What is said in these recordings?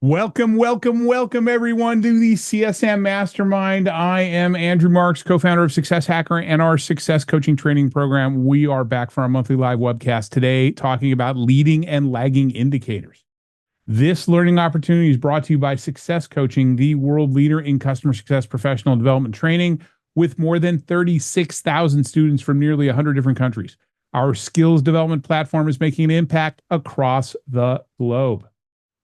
Welcome, everyone, to the CSM Mastermind. I am Andrew Marks, co-founder of Success Hacker and our success coaching training program. We are back for our monthly live webcast today, talking about leading and lagging indicators. This learning opportunity is brought to you by Success Coaching, the world leader in customer success professional development training, with more than 36,000 students from nearly 100 different countries. Our skills development platform is making an impact across the globe.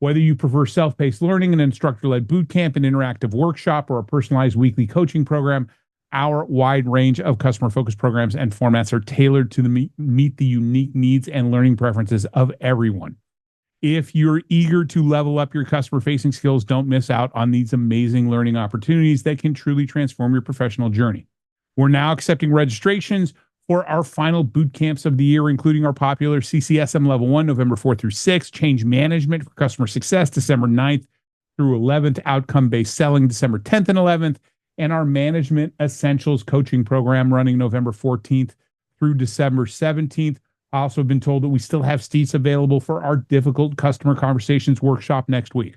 Whether you prefer self-paced learning, an instructor-led bootcamp, an interactive workshop, or a personalized weekly coaching program, our wide range of customer-focused programs and formats are tailored to meet the unique needs and learning preferences of everyone. If you're eager to level up your customer-facing skills, don't miss out on these amazing learning opportunities that can truly transform your professional journey. We're now accepting registrations for our final boot camps of the year, including our popular CCSM Level 1, November 4th through 6th, Change Management for Customer Success, December 9th through 11th, Outcome-Based Selling, December 10th and 11th, and our Management Essentials Coaching Program running November 14th through December 17th. I also have been told that we still have seats available for our Difficult Customer Conversations workshop next week.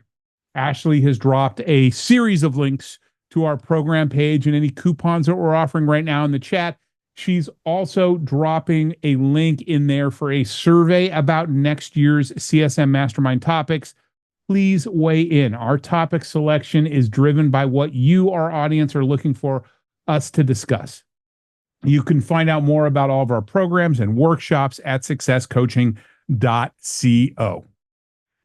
Ashley has dropped a series of links to our program page and any coupons that we're offering right now in the chat. She's also dropping a link in there for a survey about next year's CSM Mastermind topics. Please weigh in. Our topic selection is driven by what you, our audience, are looking for us to discuss. You can find out more about all of our programs and workshops at successcoaching.co.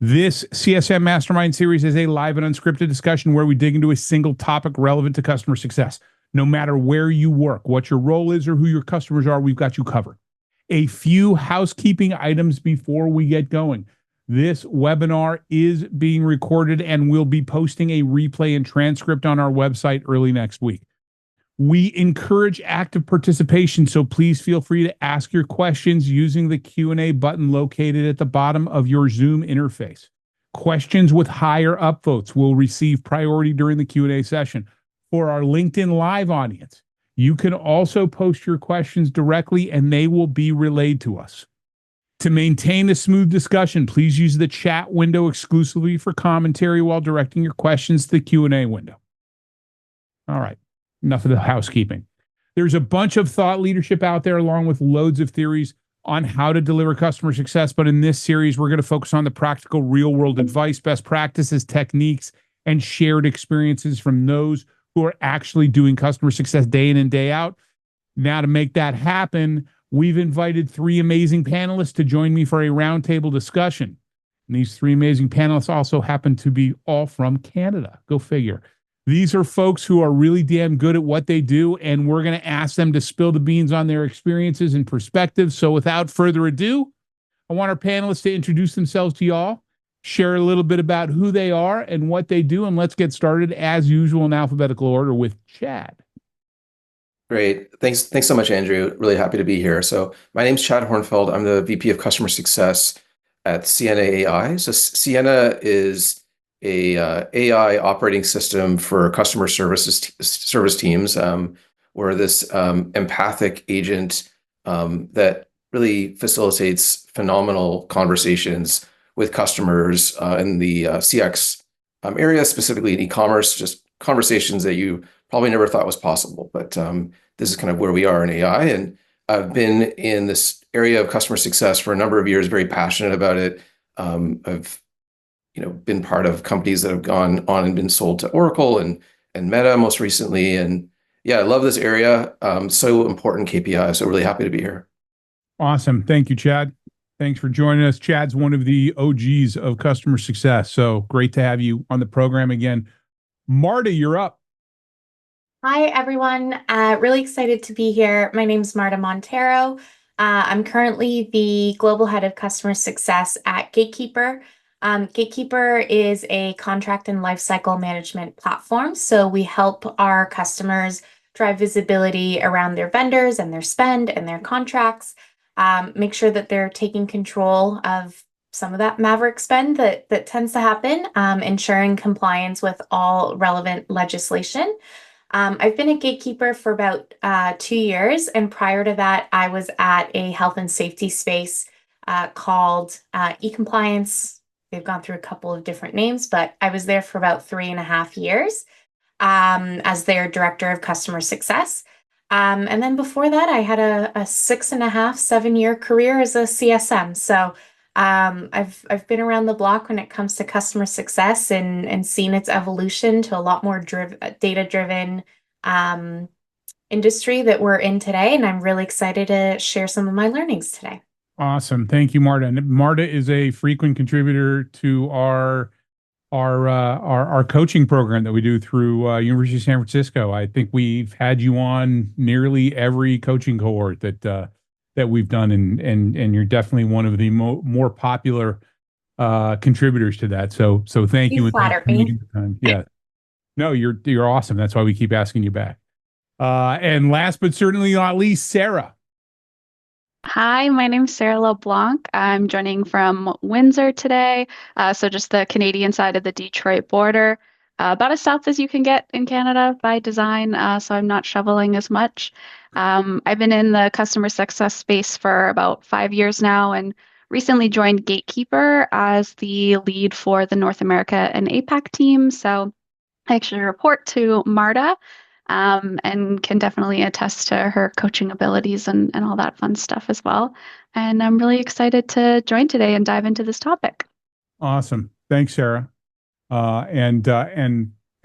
This CSM Mastermind series is a live and unscripted discussion where we dig into a single topic relevant to customer success. No matter where you work, what your role is, or who your customers are, we've got you covered. A few housekeeping items before we get going. This webinar is being recorded and we'll be posting a replay and transcript on our website early next week. We encourage active participation, so please feel free to ask your questions using the Q&A button located at the bottom of your Zoom interface. Questions with higher upvotes will receive priority during the Q&A session. For our LinkedIn Live audience, you can also post your questions directly and they will be relayed to us. To maintain a smooth discussion, please use the chat window exclusively for commentary while directing your questions to the Q&A window. All right, enough of the housekeeping. There's a bunch of thought leadership out there along with loads of theories on how to deliver customer success, but in this series, we're going to focus on the practical real-world advice, best practices, techniques, and shared experiences from those who are actually doing customer success day in and day out. Now, to make that happen, we've invited three amazing panelists to join me for a roundtable discussion. And these three amazing panelists also happen to be all from Canada. Go figure. These are folks who are really damn good at what they do, and we're going to ask them to spill the beans on their experiences and perspectives. So without further ado, I want our panelists to introduce themselves to y'all, share a little bit about who they are and what they do, and let's get started as usual in alphabetical order with Chad. Great. Thanks so much, Andrew. Really happy to be here. So my name's Chad Horenfeldt. I'm the VP of Customer Success at Sienna AI. So Sienna is a AI operating system for customer service teams. We're this empathic agent that really facilitates phenomenal conversations with customers in the CX area, specifically in e-commerce, just conversations that you probably never thought was possible. But this is kind of where we are in AI. And I've been in this area of customer success for a number of years, very passionate about it. I've been part of companies that have gone on and been sold to Oracle and Meta most recently. And yeah, I love this area. So important KPIs. So really happy to be here. Awesome. Thank you, Chad. Thanks for joining us. Chad's one of the OGs of customer success. So great to have you on the program again. Marta, you're up. Hi, everyone. Really excited to be here. My name's Marta Montero. I'm currently the Global Head of Customer Success at Gatekeeper. Gatekeeper is a contract and lifecycle management platform. So we help our customers drive visibility around their vendors and their spend and their contracts, make sure that they're taking control of some of that maverick spend that tends to happen, ensuring compliance with all relevant legislation. I've been a Gatekeeper for about 2 years, and prior to that, I was at a health and safety space called e-compliance, they've gone through a couple of different names, but I was there for about 3.5 years as their director of customer success. And then before that, I had a 6.5, 7 year career as a CSM. So I've been around the block when it comes to customer success and seen its evolution to a lot more data-driven industry that we're in today. And I'm really excited to share some of my learnings today. Awesome. Thank you, Marta. And Marta is a frequent contributor to our coaching program that we do through University of San Francisco. I think we've had you on nearly every coaching cohort that we've done, and you're definitely one of the more popular contributors to that. So thank you. You flatter for me. making the time. Yeah. No, you're awesome. That's why we keep asking you back. And last but certainly not least, Sara. Hi, my name's Sara LaBlance. I'm joining from Windsor today, so just the Canadian side of the Detroit border, about as south as you can get in Canada by design, so I'm not shoveling as much. I've been in the customer success space for about 5 years now and recently joined Gatekeeper as the lead for the North America and APAC team, so I actually report to Marta. And can definitely attest to her coaching abilities and all that fun stuff as well. And I'm really excited to join today and dive into this topic. Awesome. Thanks, Sara. And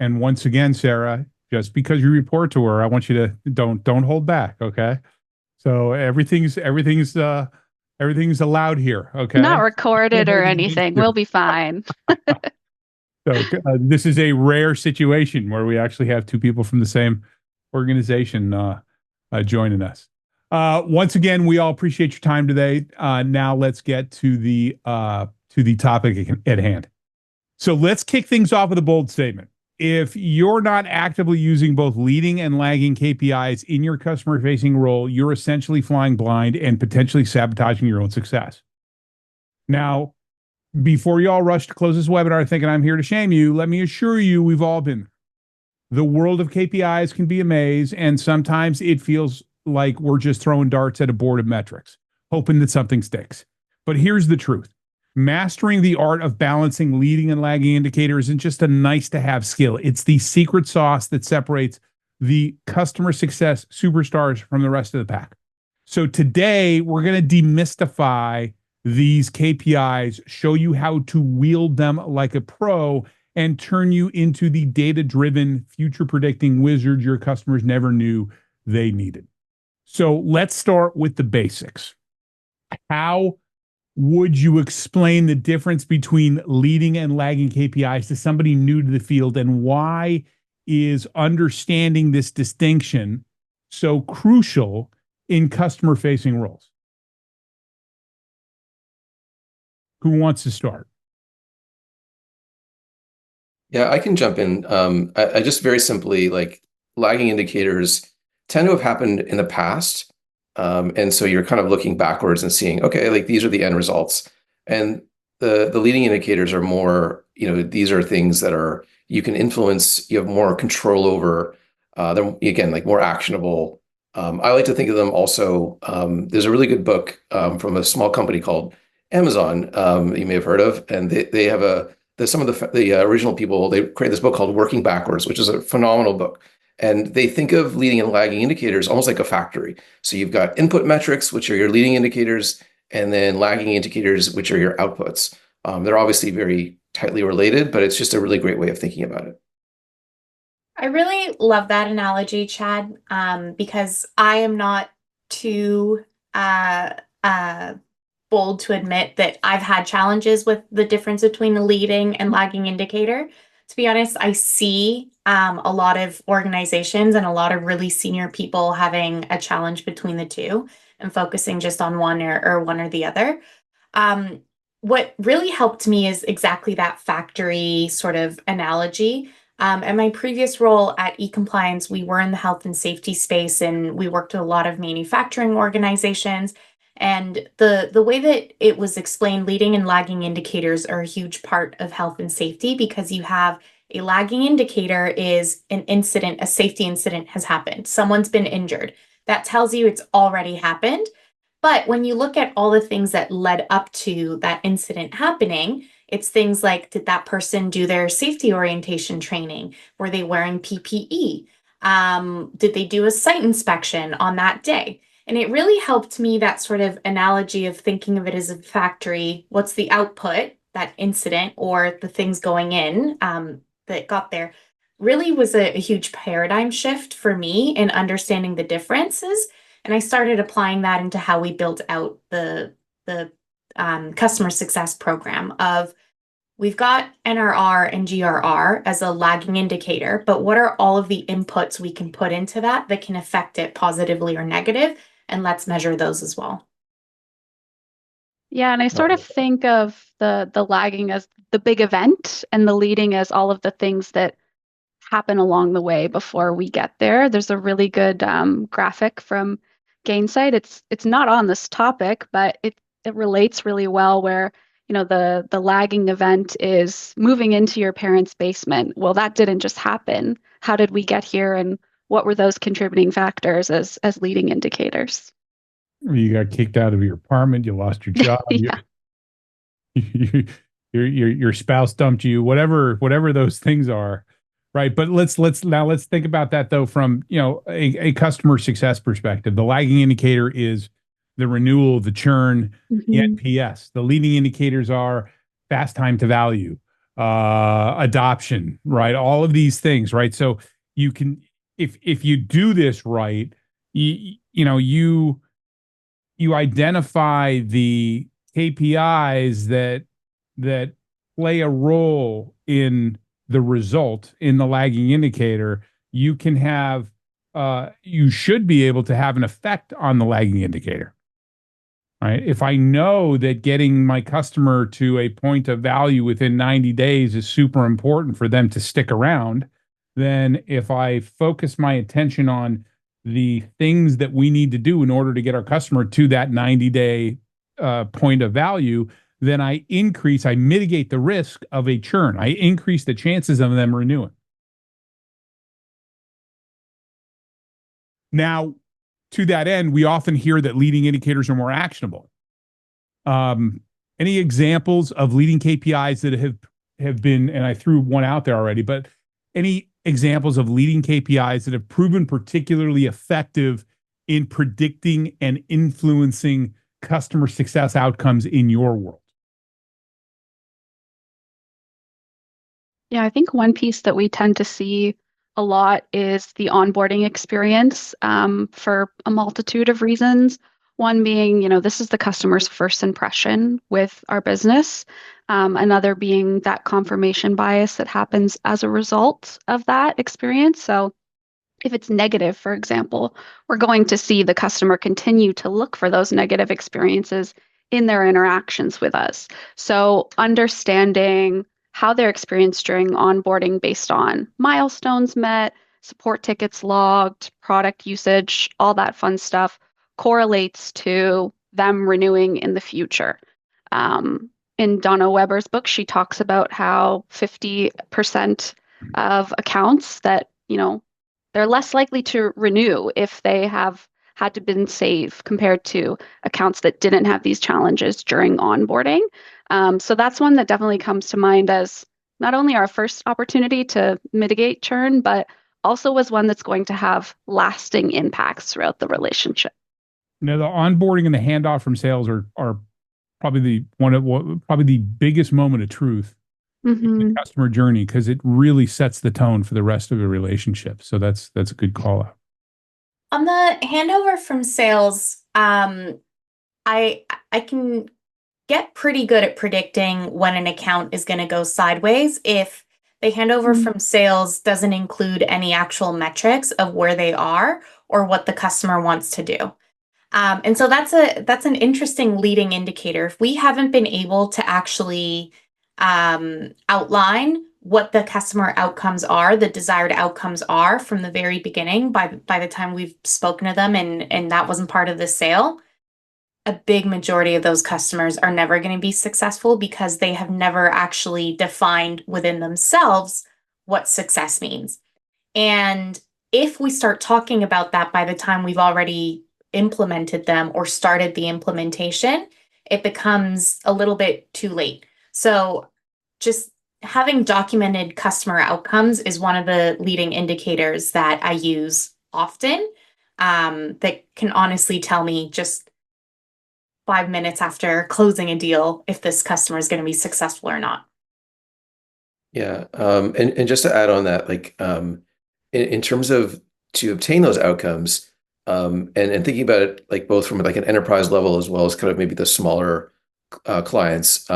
once again, Sara, just because you report to her, I want you to don't hold back. Okay. So everything's allowed here. Okay. Not recorded or anything. We'll be fine. So this is a rare situation where we actually have two people from the same organization joining us. Once again, we all appreciate your time today. Now let's get to the topic at hand. So let's kick things off with a bold statement. If you're not actively using both leading and lagging KPIs in your customer-facing role, you're essentially flying blind and potentially sabotaging your own success. Now, before you all rush to close this webinar thinking I'm here to shame you, let me assure you we've all been there. The world of KPIs can be a maze, and sometimes it feels like we're just throwing darts at a board of metrics, hoping that something sticks. But here's the truth. Mastering the art of balancing leading and lagging indicators isn't just a nice-to-have skill. It's the secret sauce that separates the customer success superstars from the rest of the pack. So today, we're going to demystify these KPIs, show you how to wield them like a pro, and turn you into the data-driven, future-predicting wizard your customers never knew they needed. So let's start with the basics. How would you explain the difference between leading and lagging KPIs to somebody new to the field, and why is understanding this distinction so crucial in customer-facing roles? Who wants to start? Yeah, I can jump in. I just very simply, like, lagging indicators tend to have happened in the past. And so you're kind of looking backwards and seeing, okay, like these are the end results. And the leading indicators are more, these are things that are, you can influence, you have more control over, they're, again, like more actionable. I like to think of them also, there's a really good book from a small company called Amazon, you may have heard of, and they have some of the original people, they created this book called Working Backwards, which is a phenomenal book. And they think of leading and lagging indicators almost like a factory. So you've got input metrics, which are your leading indicators, and then lagging indicators, which are your outputs. They're obviously very tightly related, but it's just a really great way of thinking about it. I really love that analogy, Chad, because I am not too bold to admit that I've had challenges with the difference between a leading and lagging indicator. To be honest, I see a lot of organizations and a lot of really senior people having a challenge between the two and focusing just on one or one or the other. What really helped me is exactly that factory sort of analogy. In my previous role at eCompliance, we were in the health and safety space, and we worked with a lot of manufacturing organizations. And the way that it was explained, leading and lagging indicators are a huge part of health and safety, because you have a lagging indicator is an incident, a safety incident has happened. Someone's been injured. That tells you it's already happened. But when you look at all the things that led up to that incident happening, It's things like, did that person do their safety orientation training? Were they wearing PPE? Did they do a site inspection on that day? And it really helped me, that sort of analogy of thinking of it as a factory. What's the output, that incident or the things going in that got there? Really was a huge paradigm shift for me in understanding the differences. And I started applying that into how we built out the customer success program of, we've got NRR and GRR as a lagging indicator, but what are all of the inputs we can put into that can affect it positively or negative? And let's measure those as well. Yeah, and I sort of think of the lagging as the big event and the leading as all of the things that happen along the way before we get there. There's a really good graphic from Gainsight. It's not on this topic, but it relates really well where, you know, the lagging event is moving into your parents' basement. Well, that didn't just happen. How did we get here, and what were those contributing factors as leading indicators? You got kicked out of your apartment, you lost your job, Yeah. your spouse dumped you, whatever those things are, right? But let's think about that though from, you know, a customer success perspective. The lagging indicator is the renewal, the churn, the NPS. The leading indicators are fast time to value, adoption, right? All of these things, right? So you can, if you do this right, you identify the KPIs that play a role in the result in the lagging indicator. You can have you should be able to have an effect on the lagging indicator, right? If I know that getting my customer to a point of value within 90 days is super important for them to stick around, then if I focus my attention on the things that we need to do in order to get our customer to that 90-day point of value, then I mitigate the risk of a churn. I increase the chances of them renewing. Now, to that end, we often hear that leading indicators are more actionable. Any examples of leading KPIs that have been, and I threw one out there already, but any examples of leading KPIs that have proven particularly effective in predicting and influencing customer success outcomes in your world? Yeah, I think one piece that we tend to see a lot is the onboarding experience for a multitude of reasons. One being, you know, this is the customer's first impression with our business. Another being that confirmation bias that happens as a result of that experience. So if it's negative, for example, we're going to see the customer continue to look for those negative experiences in their interactions with us. So understanding how their experience during onboarding based on milestones met, support tickets logged, product usage, all that fun stuff correlates to them renewing in the future. In Donna Weber's book, she talks about how 50% of accounts that, you know, they're less likely to renew if they have had to been saved compared to accounts that didn't have these challenges during onboarding. So that's one that definitely comes to mind as not only our first opportunity to mitigate churn, but also was one that's going to have lasting impacts throughout the relationship. Now, the onboarding and the handoff from sales are probably probably the biggest moment of truth in the customer journey, because it really sets the tone for the rest of the relationship. So that's a good call out. On the handover from sales, I can get pretty good at predicting when an account is going to go sideways if the handover from sales doesn't include any actual metrics of where they are or what the customer wants to do. And so that's an interesting leading indicator. If we haven't been able to actually outline what the customer outcomes are, the desired outcomes are from the very beginning, by the time we've spoken to them and that wasn't part of the sale, a big majority of those customers are never going to be successful because they have never actually defined within themselves what success means. And if we start talking about that by the time we've already implemented them or started the implementation, it becomes a little bit too late. So just having documented customer outcomes is one of the leading indicators that I use often, that can honestly tell me just 5 minutes after closing a deal if this customer is going to be successful or not. Yeah. And just to add on that, like in terms of to obtain those outcomes, and thinking about it like both from like an enterprise level as well as kind of maybe the smaller clients.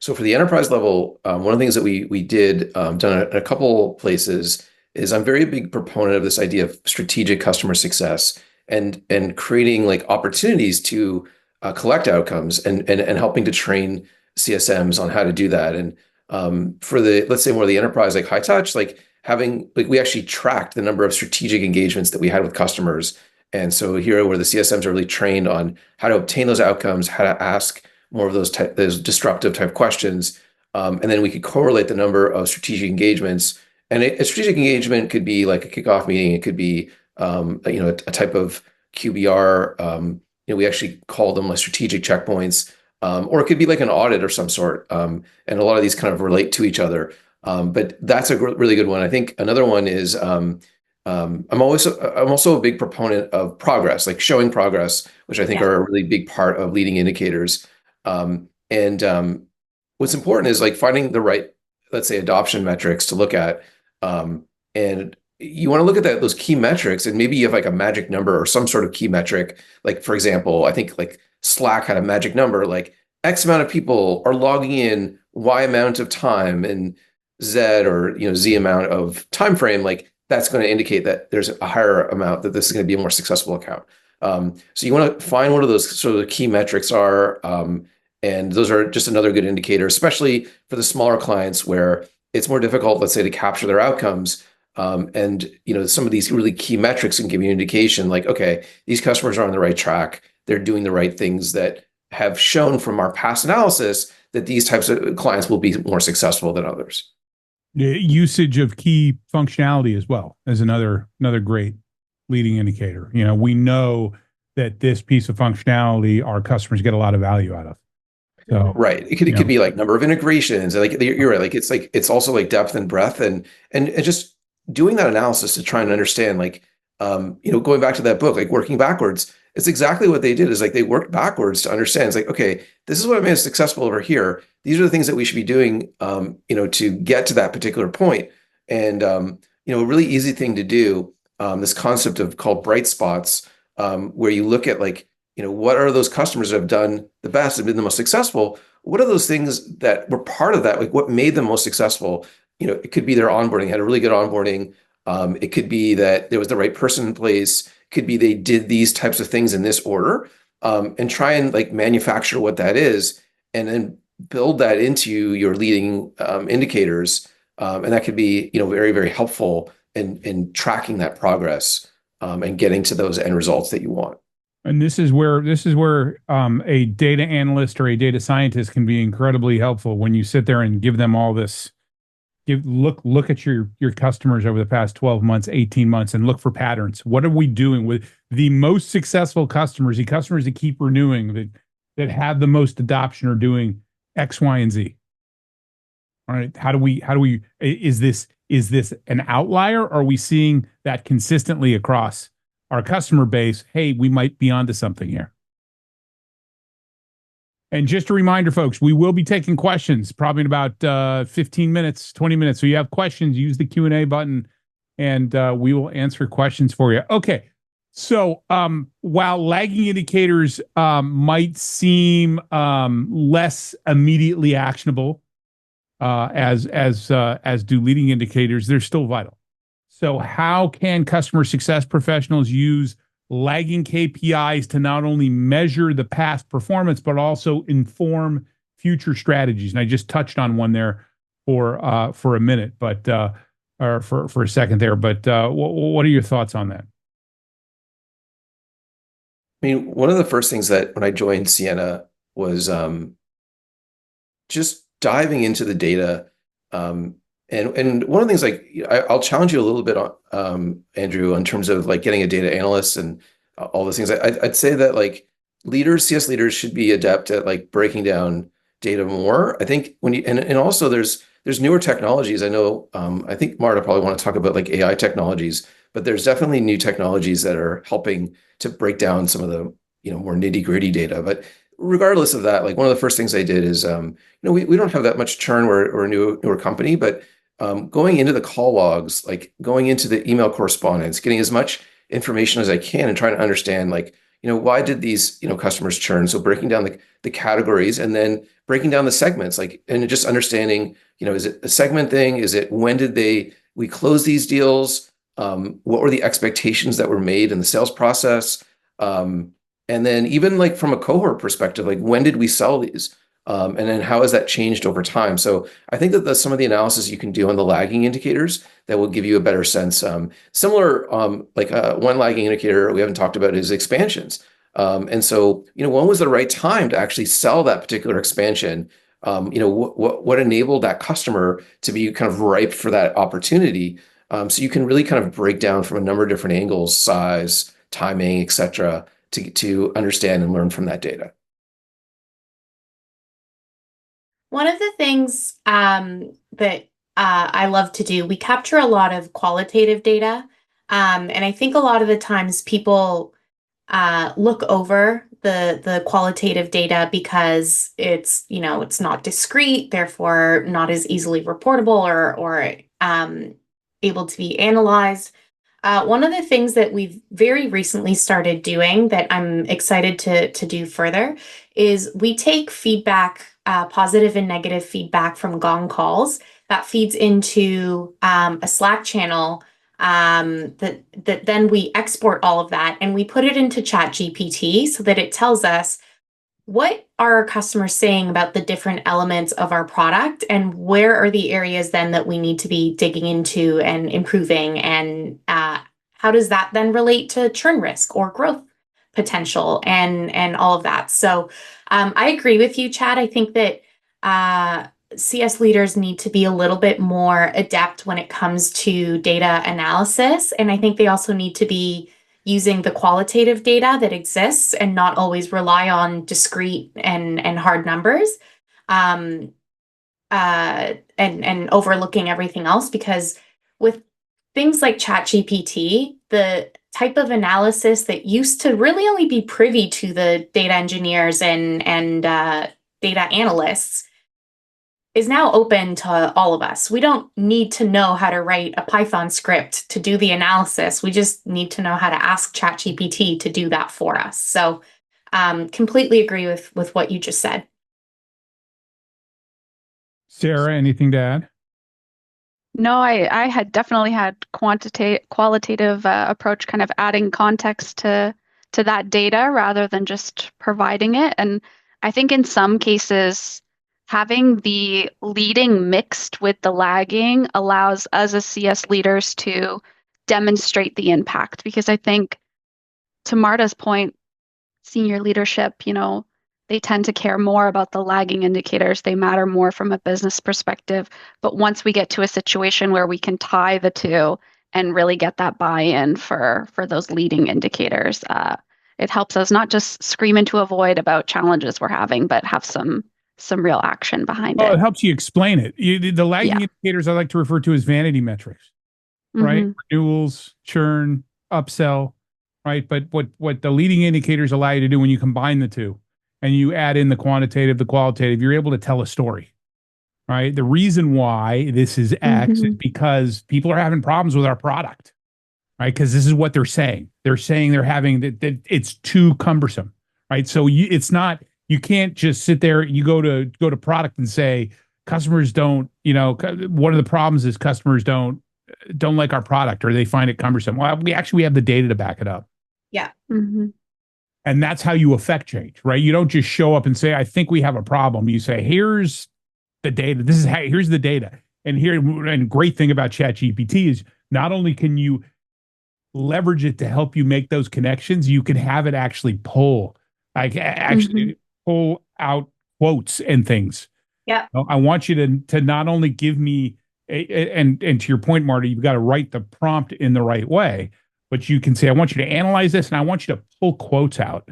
So for the enterprise level, one of the things that we did done in a couple places is I'm very big proponent of this idea of strategic customer success and creating like opportunities to collect outcomes and helping to train CSMs on how to do that. And for the, let's say more of the enterprise, like high touch, like having, like we actually tracked the number of strategic engagements that we had with customers. And so here where the CSMs are really trained on how to obtain those outcomes, how to ask more of those disruptive type questions. And then we could correlate the number of strategic engagements. And a strategic engagement could be like a kickoff meeting. It could be, a type of QBR. We actually call them like strategic checkpoints. Or it could be like an audit or some sort. And a lot of these kind of relate to each other. But that's a really good one. I think another one is I'm also a big proponent of progress, like showing progress, which I think are a really big part of leading indicators. And what's important is like finding the right, let's say, adoption metrics to look at. And you want to look at those key metrics, and maybe you have like a magic number or some sort of key metric. Like, for example, I think like Slack had a magic number, like X amount of people are logging in Y amount of time and Z or Z amount of time frame. Like that's going to indicate that there's a higher amount that this is going to be a more successful account. So you want to find what those sort of key metrics are. And those are just another good indicator, especially for the smaller clients where it's more difficult, let's say, to capture their outcomes. And some of these really key metrics can give you an indication like, okay, these customers are on the right track. They're doing the right things that have shown from our past analysis that these types of clients will be more successful than others. The usage of key functionality as well as another great leading indicator. We know that this piece of functionality our customers get a lot of value out of. So, right. It could be like number of integrations. Like you're right. Like it's also like depth and breadth and just doing that analysis to try and understand like, going back to that book, like working backwards, it's exactly what they did is like they worked backwards to understand. It's like, okay, this is what made us successful over here. These are the things that we should be doing, to get to that particular point. And, a really easy thing to do, this concept of called bright spots, where you look at like, what are those customers that have done the best and been the most successful? What are those things that were part of that? Like what made them most successful? It could be their onboarding, had a really good onboarding. It could be that there was the right person in place. It could be they did these types of things in this order, and try and like manufacture what that is, and then build that into your leading indicators. And that could be, very, very helpful in tracking that progress, and getting to those end results that you want. And this is where a data analyst or a data scientist can be incredibly helpful when you sit there and give them all this. Look at your customers over the past 12 months, 18 months, and look for patterns. What are we doing with the most successful customers, the customers that keep renewing, that have the most adoption, are doing X, Y, and Z? All right. How do we is this an outlier? Or are we seeing that consistently across our customer base? Hey, we might be onto something here. And just a reminder, folks, we will be taking questions probably in about 15 minutes, 20 minutes. So you have questions, use the Q&A button, and we will answer questions for you. Okay. So while lagging indicators might seem less immediately actionable as do leading indicators, they're still vital. So how can customer success professionals use lagging KPIs to not only measure the past performance, but also inform future strategies? And I just touched on one there for a minute, but or for a second there. But what are your thoughts on that? I mean, one of the first things that when I joined Sienna was just diving into the data. And one of the things, like I'll challenge you a little bit on, Andrew, in terms of like getting a data analyst and all those things. I'd say that like CS leaders should be adept at like breaking down data more. I think when you and also there's newer technologies. I know I think Marta probably want to talk about like AI technologies, but there's definitely new technologies that are helping to break down some of the more nitty-gritty data. But regardless of that, like one of the first things I did is we don't have that much churn. We're a newer company, but going into the call logs, like going into the email correspondence, getting as much information as I can and trying to understand like, why did these, customers churn? So breaking down the categories and then breaking down the segments, like, and just understanding, is it a segment thing? Is it when did we close these deals? What were the expectations that were made in the sales process? And then even like from a cohort perspective, like when did we sell these? And then how has that changed over time? So I think that some of the analysis you can do on the lagging indicators that will give you a better sense. Similar, one lagging indicator we haven't talked about is expansions. And so, when was the right time to actually sell that particular expansion? What enabled that customer to be kind of ripe for that opportunity? So you can really kind of break down from a number of different angles, size, timing, et cetera, to understand and learn from that data. One of the things that I love to do, we capture a lot of qualitative data. And I think a lot of the times people look over the qualitative data because it's not discrete, therefore not as easily reportable or able to be analyzed. One of the things that we've very recently started doing that I'm excited to do further is we take feedback, positive and negative feedback from Gong calls that feeds into a Slack channel that then we export all of that and we put it into ChatGPT so that it tells us what are our customers saying about the different elements of our product and where are the areas then that we need to be digging into and improving, and how does that then relate to churn risk or growth potential and all of that. So I agree with you, Chad. I think that CS leaders need to be a little bit more adept when it comes to data analysis. And I think they also need to be using the qualitative data that exists and not always rely on discrete and hard numbers, and overlooking everything else. Because with things like ChatGPT, the type of analysis that used to really only be privy to the data engineers and data analysts is now open to all of us. We don't need to know how to write a Python script to do the analysis. We just need to know how to ask ChatGPT to do that for us. So completely agree with what you just said. Sara, anything to add? No, I had definitely had qualitative approach, kind of adding context to that data rather than just providing it. And I think in some cases, having the leading mixed with the lagging allows us as CS leaders to demonstrate the impact. Because I think, to Marta's point, senior leadership, they tend to care more about the lagging indicators. They matter more from a business perspective. But once we get to a situation where we can tie the two and really get that buy-in for those leading indicators, it helps us not just scream into a void about challenges we're having, but have some real action behind it. It helps you explain it. The lagging indicators I like to refer to as vanity metrics, right? Renewals, churn, upsell, right? But what the leading indicators allow you to do when you combine the two and you add in the quantitative, the qualitative, you're able to tell a story, right? The reason why this is X is because people are having problems with our product, right? Because this is what they're saying. They're saying they're having that it's too cumbersome, right? So it's not. You can't just sit there. You go to product and say customers don't. One of the problems is customers don't like our product or they find it cumbersome. Well, we have the data to back it up. Yeah. And that's how you affect change, right? You don't just show up and say, I think we have a problem. You say, here's the data. Here's the data. And great thing about ChatGPT is not only can you leverage it to help you make those connections, you can have it actually pull out quotes and things. Yeah. I want you to not only give me and to your point, Marta, you've got to write the prompt in the right way, but you can say, I want you to analyze this and I want you to pull quotes out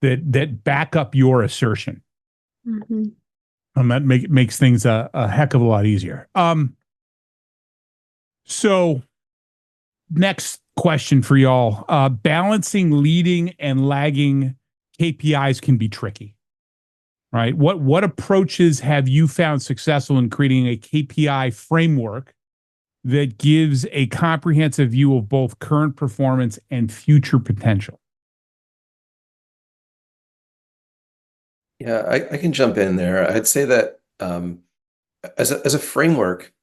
that back up your assertion. That makes things a heck of a lot easier. So next question for y'all. Balancing leading and lagging KPIs can be tricky, right? What approaches have you found successful in creating a KPI framework that gives a comprehensive view of both current performance and future potential? Yeah, I can jump in there. I'd say that as a framework,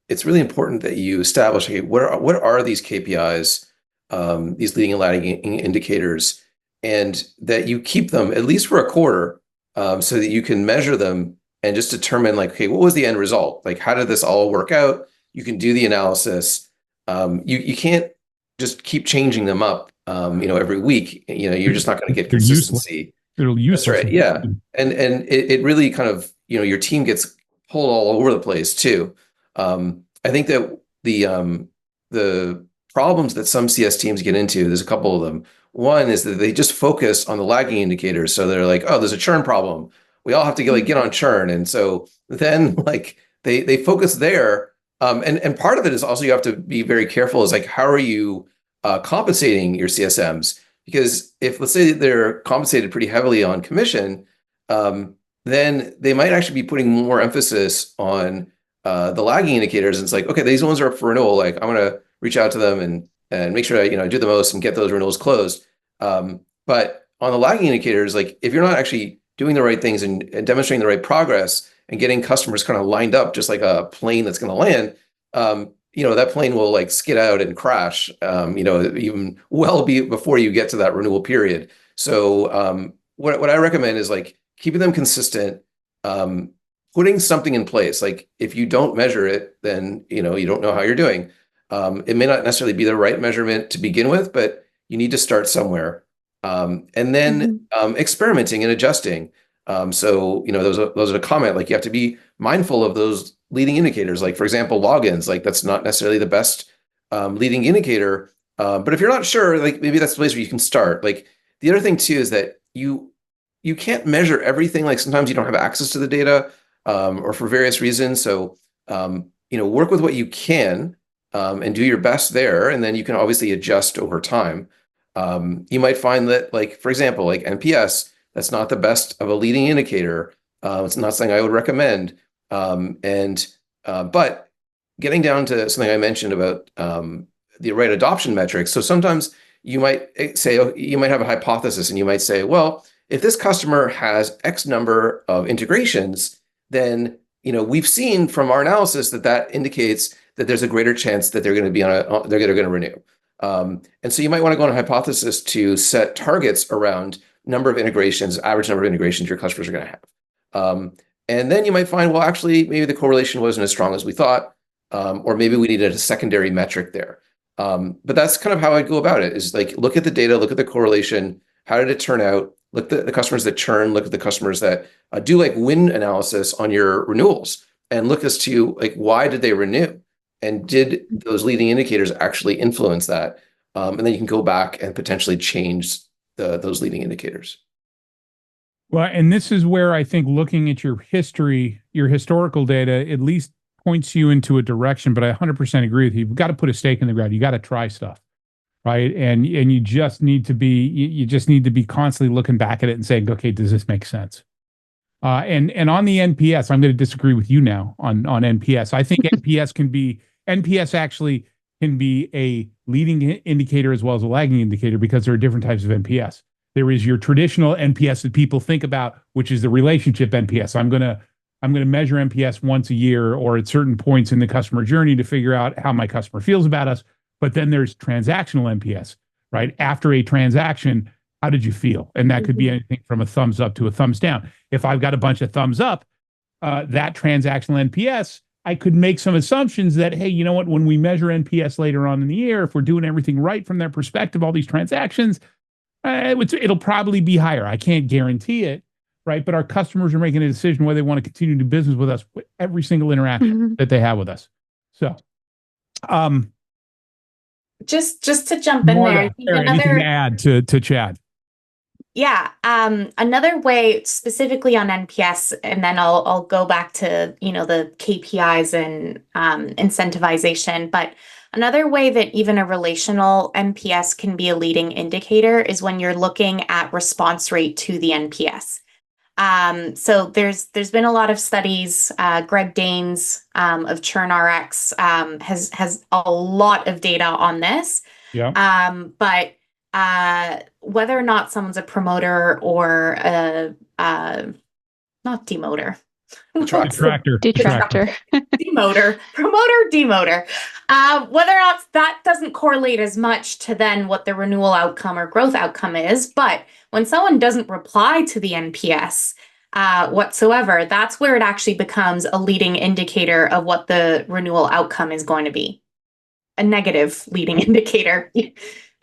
it's really important that you establish, okay, what are these KPIs, these leading and lagging indicators, and that you keep them at least for a quarter, so that you can measure them and just determine, like, okay, what was the end result? Like, how did this all work out? You can do the analysis. You can't just keep changing them up, every week. You're just not going to get They're useless. consistency. It'll useless. That's right. Yeah. And it really kind of, your team gets pulled all over the place too. I think that the problems that some CS teams get into, there's a couple of them. One is that they just focus on the lagging indicators. So they're like, oh, there's a churn problem. We all have to get on churn. And so then like they focus there. And part of it is also, you have to be very careful, is like, how are you compensating your CSMs? Because if, let's say, they're compensated pretty heavily on commission, then they might actually be putting more emphasis on the lagging indicators. And it's like, okay, these ones are up for renewal. Like, I'm going to reach out to them and make sure I do the most and get those renewals closed. But on the lagging indicators, like, if you're not actually doing the right things and demonstrating the right progress and getting customers kind of lined up, just like a plane that's going to land, that plane will like skid out and crash, even before you get to that renewal period. So what I recommend is like keeping them consistent, putting something in place. Like, if you don't measure it, then you don't know how you're doing. It may not necessarily be the right measurement to begin with, but you need to start somewhere, and then experimenting and adjusting. So those are the comment, like, you have to be mindful of those leading indicators. Like, for example, logins, like, that's not necessarily the best leading indicator. But if you're not sure, like, maybe that's the place where you can start. Like, the other thing too is that you can't measure everything. Like, sometimes you don't have access to the data, or for various reasons. So work with what you can, and do your best there, and then you can obviously adjust over time. You might find that, like, for example, like NPS, that's not the best of a leading indicator. It's not something I would recommend. But getting down to something I mentioned about the right adoption metrics. So sometimes you might say, you might have a hypothesis, and you might say, well, if this customer has X number of integrations, then we've seen from our analysis that indicates that there's a greater chance that they're going to be they're going to renew. And so you might want to go on a hypothesis to set targets around number of integrations, average number of integrations your customers are going to have. And then you might find, well, actually, maybe the correlation wasn't as strong as we thought, or maybe we needed a secondary metric there. But that's kind of how I go about it, is like, look at the data, look at the correlation. How did it turn out? Look at the customers that churn, look at the customers that do like win analysis on your renewals, and look as to, like, why did they renew? And did those leading indicators actually influence that? And then you can go back and potentially change those leading indicators. Well, and this is where I think looking at your history, your historical data, at least points you into a direction. But I 100% agree with you. You've got to put a stake in the ground. You got to try stuff, right? And you just need to be constantly looking back at it and saying, okay, does this make sense? And on the NPS, I'm going to disagree with you now on NPS. I think NPS actually can be a leading indicator as well as a lagging indicator, because there are different types of NPS. There is your traditional NPS that people think about, which is the relationship NPS. I'm going to measure NPS once a year or at certain points in the customer journey to figure out how my customer feels about us. But then there's transactional NPS, right? After a transaction, how did you feel? And that could be anything from a thumbs up to a thumbs down. If I've got a bunch of thumbs up, that transactional NPS, I could make some assumptions that, hey, you know what, when we measure NPS later on in the year, if we're doing everything right from their perspective, all these transactions, it'll probably be higher. I can't guarantee it, right? But our customers are making a decision whether they want to continue to do business with us with every single interaction that they have with us. So, just to jump in there, I think anything to add to Chad? Yeah. Another way specifically on NPS, and then I'll go back to, the KPIs and incentivization. But another way that even a relational NPS can be a leading indicator is when you're looking at response rate to the NPS. So there's been a lot of studies. Greg Danes of ChurnRx has a lot of data on this. Yeah. But whether or not someone's a promoter or a not demoter. Detractor. Detractor. Demoter, promoter, demoter. Whether or not that doesn't correlate as much to then what the renewal outcome or growth outcome is, but when someone doesn't reply to the NPS whatsoever, that's where it actually becomes a leading indicator of what the renewal outcome is going to be. A negative leading indicator.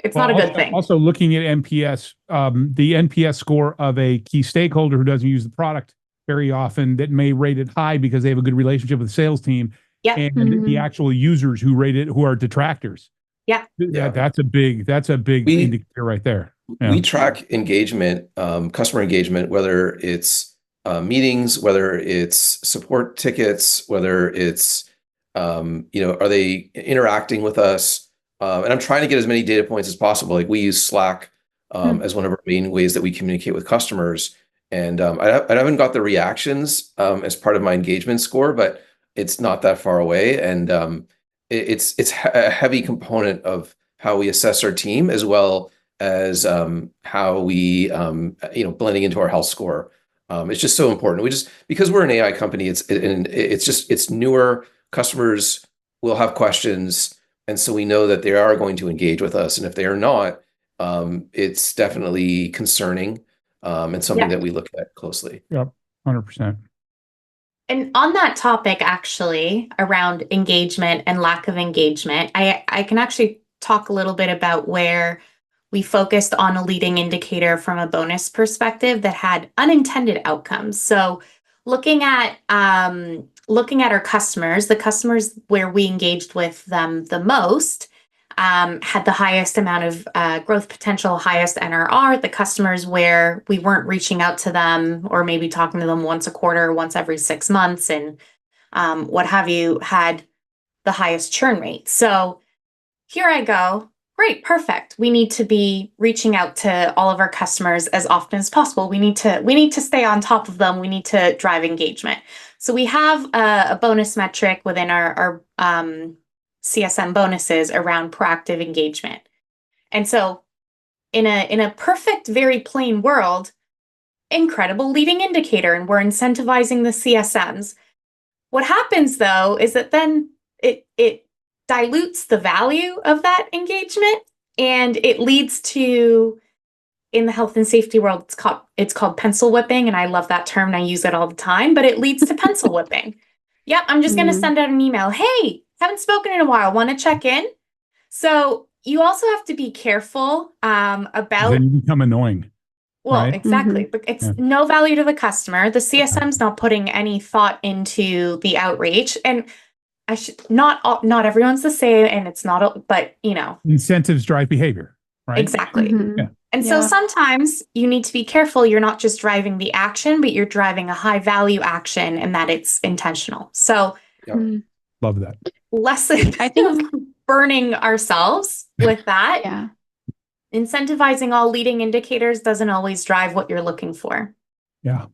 It's not a good thing. Also looking at NPS, the NPS score of a key stakeholder who doesn't use the product very often that may rate it high because they have a good relationship with the sales team, and the actual users who rate it, who are detractors. That's a big indicator right there. We track engagement, customer engagement, whether it's meetings, whether it's support tickets, whether it's are they interacting with us? And I'm trying to get as many data points as possible. Like we use Slack as one of our main ways that we communicate with customers. And I haven't got the reactions as part of my engagement score, but it's not that far away. And it's a heavy component of how we assess our team, as well as how we blending into our health score. It's just so important. Because we're an AI company, it's newer. Customers will have questions, and so we know that they are going to engage with us. And if they are not, it's definitely concerning and something that we look at closely. Yep, 100%. And on that topic, actually, around engagement and lack of engagement, I can actually talk a little bit about where we focused on a leading indicator from a bonus perspective that had unintended outcomes. So looking at our customers, the customers where we engaged with them the most had the highest amount of growth potential, highest NRR. The customers where we weren't reaching out to them or maybe talking to them once a quarter, once every 6 months, and what have you, had the highest churn rate. So here I go. Great, perfect. We need to be reaching out to all of our customers as often as possible. We need to stay on top of them. We need to drive engagement. So we have a bonus metric within our CSM bonuses around proactive engagement. And so in a perfect, very plain world, incredible leading indicator, and we're incentivizing the CSMs. What happens though is that then it dilutes the value of that engagement, and it leads to, in the health and safety world, it's called pencil whipping, and I love that term and I use it all the time, but it leads to pencil whipping. Yep, I'm just going to send out an email. Hey, haven't spoken in a while. Want to check in? So you also have to be careful about. Then you become annoying. Well, right? exactly. But it's no value to the customer. The CSM's not putting any thought into the outreach, and not everyone's the same, and it's not, but incentives drive behavior, right? Exactly. And so sometimes you need to be careful. You're not just driving the action, but you're driving a high value action, and that it's intentional. So love that. Lesson, I think, burning ourselves with that. Incentivizing all leading indicators doesn't always drive what you're looking for. I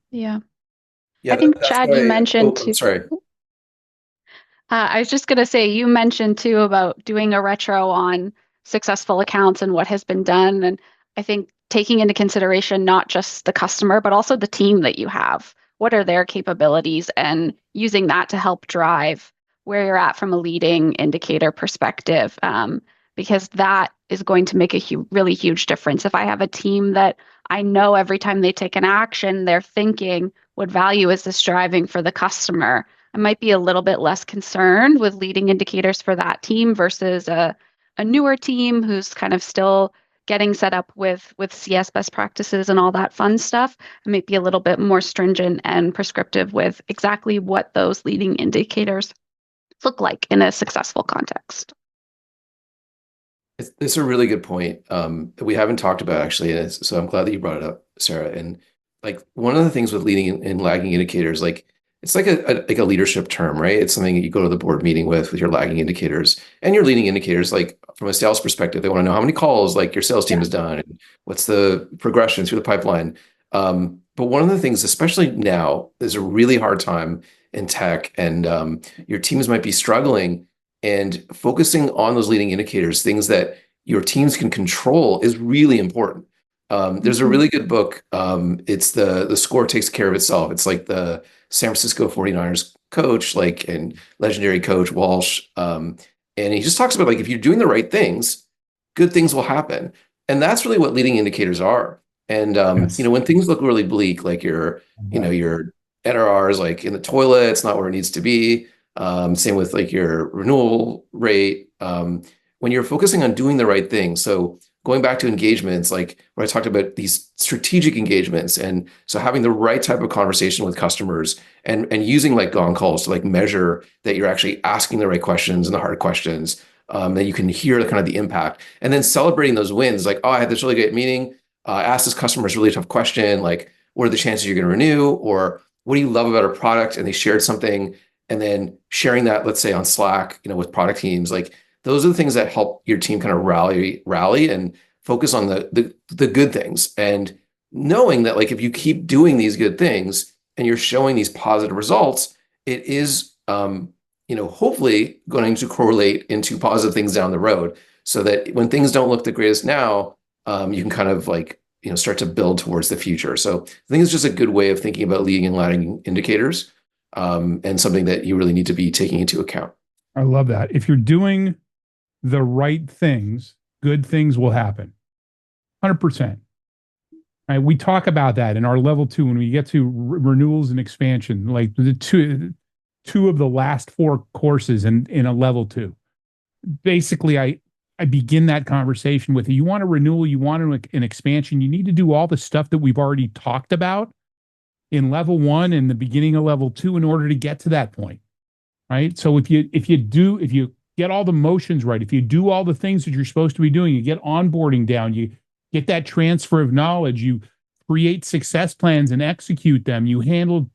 think, Chad, you mentioned too. Sorry. I was just going to say, you mentioned too about doing a retro on successful accounts and what has been done. And I think taking into consideration not just the customer, but also the team that you have. What are their capabilities, and using that to help drive where you're at from a leading indicator perspective, because that is going to make a really huge difference. If I have a team that I know every time they take an action, they're thinking, what value is this driving for the customer? I might be a little bit less concerned with leading indicators for that team versus a newer team who's kind of still getting set up with CS best practices and all that fun stuff. I might be a little bit more stringent and prescriptive with exactly what those leading indicators look like in a successful context. It's a really good point that we haven't talked about, actually, so I'm glad that you brought it up. Sarah. And like one of the things with leading and lagging indicators, like it's like a leadership term, right? It's something that you go to the board meeting with your lagging indicators and your leading indicators. Like from a sales perspective, they want to know how many calls like your sales team has done and what's the progression through the pipeline. But one of the things, especially now, is a really hard time in tech, and your teams might be struggling, and focusing on those leading indicators, things that your teams can control, is really important. There's a really good book. It's the score takes care of itself. It's like the San Francisco 49ers coach, like, and legendary coach Walsh. And he just talks about like, if you're doing the right things, good things will happen. And that's really what leading indicators are. And when things look really bleak, like your NRR is like in the toilet, it's not where it needs to be. Same with like your renewal rate. When you're focusing on doing the right thing. So going back to engagements, like when I talked about these strategic engagements, and so having the right type of conversation with customers, and using like gong calls to like measure that you're actually asking the right questions and the hard questions, that you can hear the kind of the impact, and then celebrating those wins. Like, oh, I had this really great meeting. I asked this customer this really tough question, like, what are the chances you're going to renew? Or what do you love about our product? And they shared something, and then sharing that, let's say on Slack, with product teams, like those are the things that help your team kind of rally and focus on the good things. And knowing that like, if you keep doing these good things and you're showing these positive results, it is, hopefully going to correlate into positive things down the road, so that when things don't look the greatest now, you can kind of like, start to build towards the future. So I think it's just a good way of thinking about leading and lagging indicators, and something that you really need to be taking into account. I love that. If you're doing the right things, good things will happen. 100%. Right? We talk about that in our level 2 when we get to renewals and expansion, like the two of the last 4 courses in a level 2. Basically, I begin that conversation with, you want a renewal, you want an expansion, you need to do all the stuff that we've already talked about in level 1 and the beginning of level 2 in order to get to that point. Right? So if you get all the motions right, if you do all the things that you're supposed to be doing, you get onboarding down, you get that transfer of knowledge, you create success plans and execute them, you handle,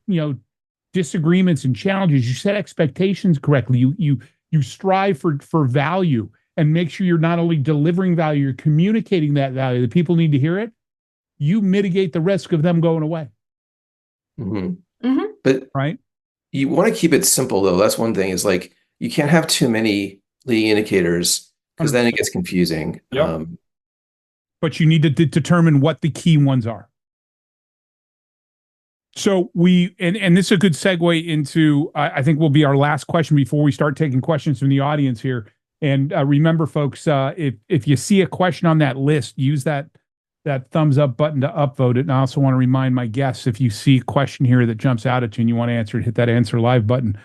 disagreements and challenges, you set expectations correctly, you strive for value and make sure you're not only delivering value, you're communicating that value. The people need to hear it. You mitigate the risk of them going away. Mm-hmm. Mm-hmm. But right, you want to keep it simple though. That's one thing, is like, you can't have too many leading indicators, because then it gets confusing. Yep. But you need to determine what the key ones are. So and this is a good segue into, I think will be our last question before we start taking questions from the audience here. And remember, folks, if you see a question on that list, use that thumbs up button to upvote it. And I also want to remind my guests, if you see a question here that jumps out at you and you want to answer it, hit that answer live button.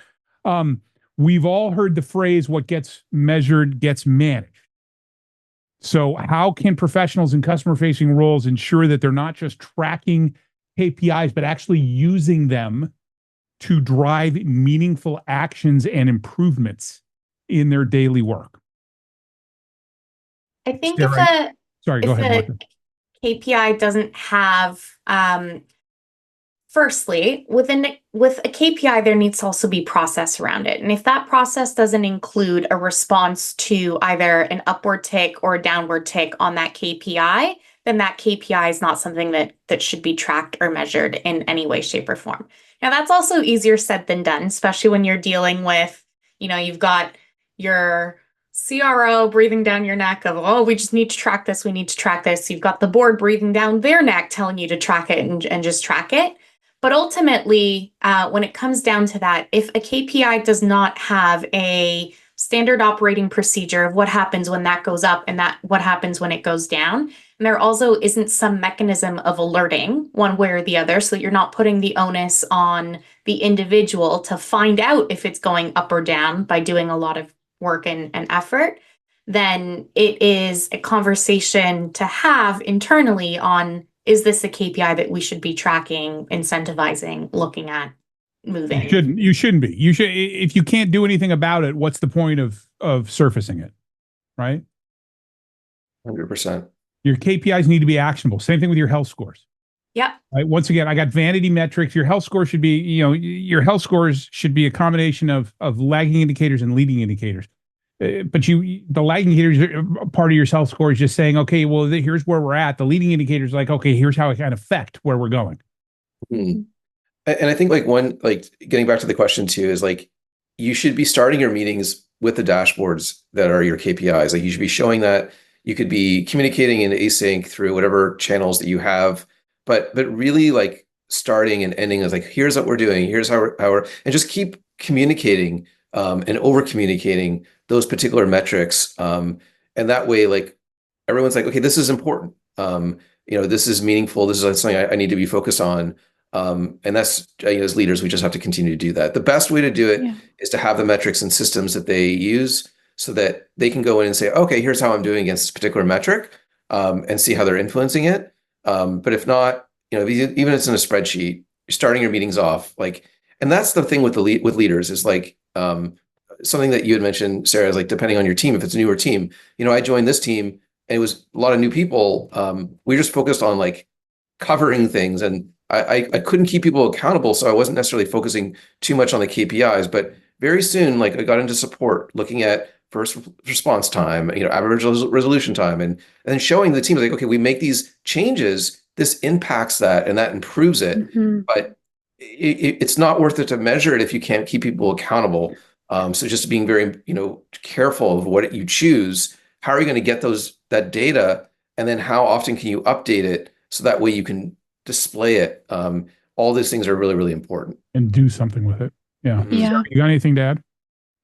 We've all heard the phrase, what gets measured gets managed. So how can professionals in customer-facing roles ensure that they're not just tracking KPIs, but actually using them to drive meaningful actions and improvements in their daily work? I think Sarah, if a KPI doesn't have, firstly, with a KPI, there needs to also be process around it. And if that process doesn't include a response to either an upward tick or a downward tick on that KPI, then that KPI is not something that should be tracked or measured in any way, shape, or form. Now, that's also easier said than done, especially when you're dealing with, you've got your CRO breathing down your neck of, oh, we just need to track this. We need to track this. You've got the board breathing down their neck telling you to track it and just track it. But ultimately, when it comes down to that, if a KPI does not have a standard operating procedure of what happens when that goes up and what happens when it goes down, and there also isn't some mechanism of alerting one way or the other, so that you're not putting the onus on the individual to find out if it's going up or down by doing a lot of work and effort, then it is a conversation to have internally on, is this a KPI that we should be tracking, incentivizing, looking at, moving? You shouldn't be. You should. If you can't do anything about it, what's the point of surfacing it, right? 100%. Your KPIs need to be actionable. Same thing with your health scores. Yep. Right. Once again, I got vanity metrics. Your health score should be, your health scores should be a combination of lagging indicators and leading indicators. But the lagging indicators, part of your health score is just saying, okay, well, here's where we're at. The leading indicators, like, okay, here's how it can affect where we're going. Hmm. And I think like getting back to the question too is like, you should be starting your meetings with the dashboards that are your KPIs. Like you should be showing that. You could be communicating in async through whatever channels that you have, but really like starting and ending is like, here's what we're doing. Here's how we're, and just keep communicating and over communicating those particular metrics. And that way, like everyone's like, okay, this is important. This is meaningful. This is something I need to be focused on. And that's, as leaders, we just have to continue to do that. The best way to do it is to have the metrics and systems that they use so that they can go in and say, okay, here's how I'm doing against this particular metric, and see how they're influencing it. But if not, even if it's in a spreadsheet, you're starting your meetings off like, and that's the thing with with leaders is like, something that you had mentioned, Sarah, is like, depending on your team, if it's a newer team, I joined this team and it was a lot of new people. We just focused on like covering things, and I couldn't keep people accountable. So I wasn't necessarily focusing too much on the KPIs, but very soon, like I got into support, looking at first response time, average resolution time, and then showing the team like, okay, we make these changes, this impacts that, and that improves it. Mm-hmm. But it's not worth it to measure it if you can't keep people accountable. So just being very, careful of what you choose. How are you going to get that data, and then how often can you update it so that way you can display it? All these things are really, really important. And do something with it. Yeah. Yeah. Sarah, you got anything to add?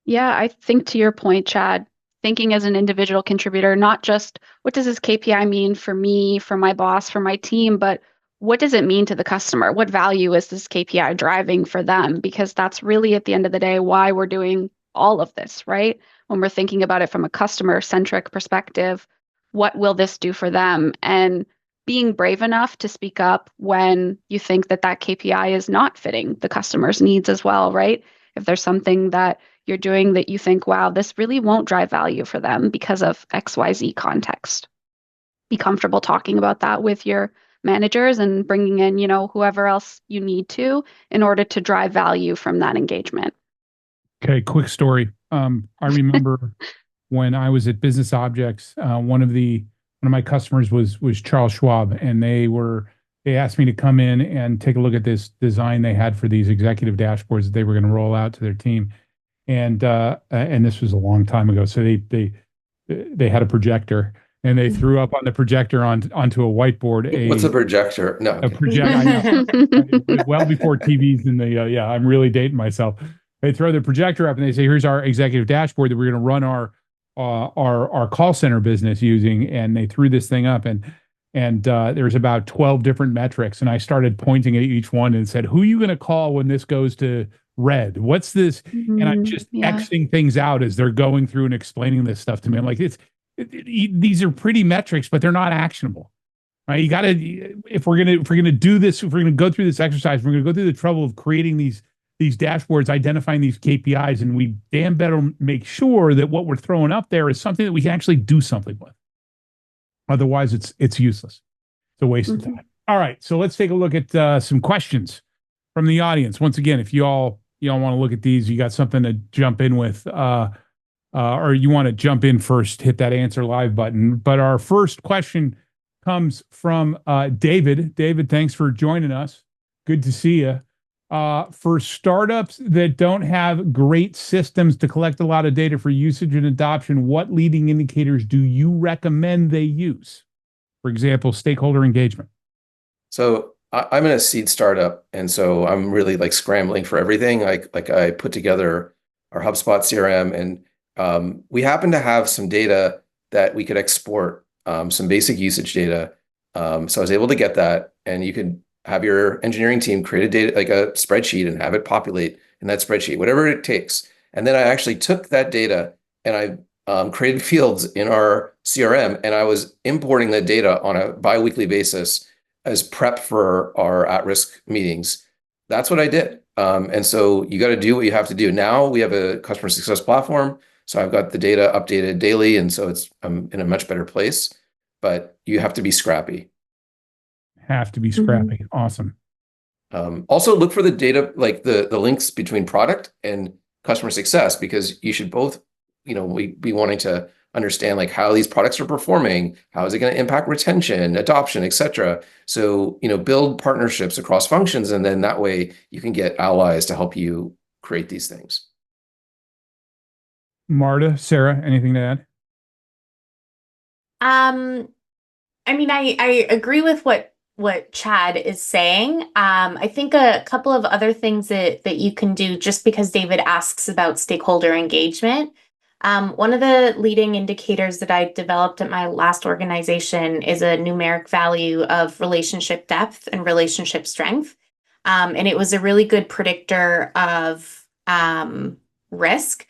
Yeah, I think to your point, Chad, thinking as an individual contributor, not just what does this KPI mean for me, for my boss, for my team, but what does it mean to the customer? What value is this KPI driving for them? Because that's really at the end of the day why we're doing all of this, right? When we're thinking about it from a customer-centric perspective, what will this do for them? And being brave enough to speak up when you think that KPI is not fitting the customer's needs as well, right? If there's something that you're doing that you think, wow, this really won't drive value for them because of XYZ context. Be comfortable talking about that with your managers and bringing in, whoever else you need to in order to drive value from that engagement. Okay, quick story. I remember when I was at Business Objects, one of my customers was Charles Schwab, and they asked me to come in and take a look at this design they had for these executive dashboards that they were going to roll out to their team. And this was a long time ago. So they had a projector, and they threw up on the projector onto a whiteboard. What's a projector? No. A projector. I know. It was well before TVs and I'm really dating myself. They throw the projector up and they say, here's our executive dashboard that we're going to run our call center business using. And they threw this thing up, and there's about 12 different metrics. And I started pointing at each one and said, who are you going to call when this goes to red? What's this? And I'm just Xing things out as they're going through and explaining this stuff to me. I'm like, these are pretty metrics, but they're not actionable. Right? You got to, if we're gonna do this, if we're gonna go through this exercise, we're gonna go through the trouble of creating these dashboards, identifying these KPIs, and we damn better make sure that what we're throwing up there is something that we can actually do something with. Otherwise, it's useless. It's a waste of time. All right, so let's take a look at some questions from the audience. Once again, if you all want to look at these, you got something to jump in with, or you want to jump in first, hit that answer live button. But our first question comes from David. David, thanks for joining us. Good to see you. For startups that don't have great systems to collect a lot of data for usage and adoption, what leading indicators do you recommend they use? For example, stakeholder engagement. So I'm in a seed startup, and so I'm really like scrambling for everything. Like I put together our HubSpot CRM, and we happen to have some data that we could export, some basic usage data. So I was able to get that, and you could have your engineering team create a data, like a spreadsheet, and have it populate in that spreadsheet, whatever it takes. And then I actually took that data and I created fields in our CRM, and I was importing the data on a biweekly basis as prep for our at-risk meetings. That's what I did. And so you got to do what you have to do. Now we have a customer success platform. So I've got the data updated daily. And so I'm in a much better place, but you have to be scrappy. Have to be scrappy. Awesome. Also look for the data, like the links between product and customer success, because you should both, we be wanting to understand like how these products are performing, how is it going to impact retention, adoption, etc. So, build partnerships across functions, and then that way you can get allies to help you create these things. Marta, Sarah, anything to add? I mean, I agree with what Chad is saying. I think a couple of other things that you can do, just because David asks about stakeholder engagement. One of the leading indicators that I developed at my last organization is a numeric value of relationship depth and relationship strength. And it was a really good predictor of risk.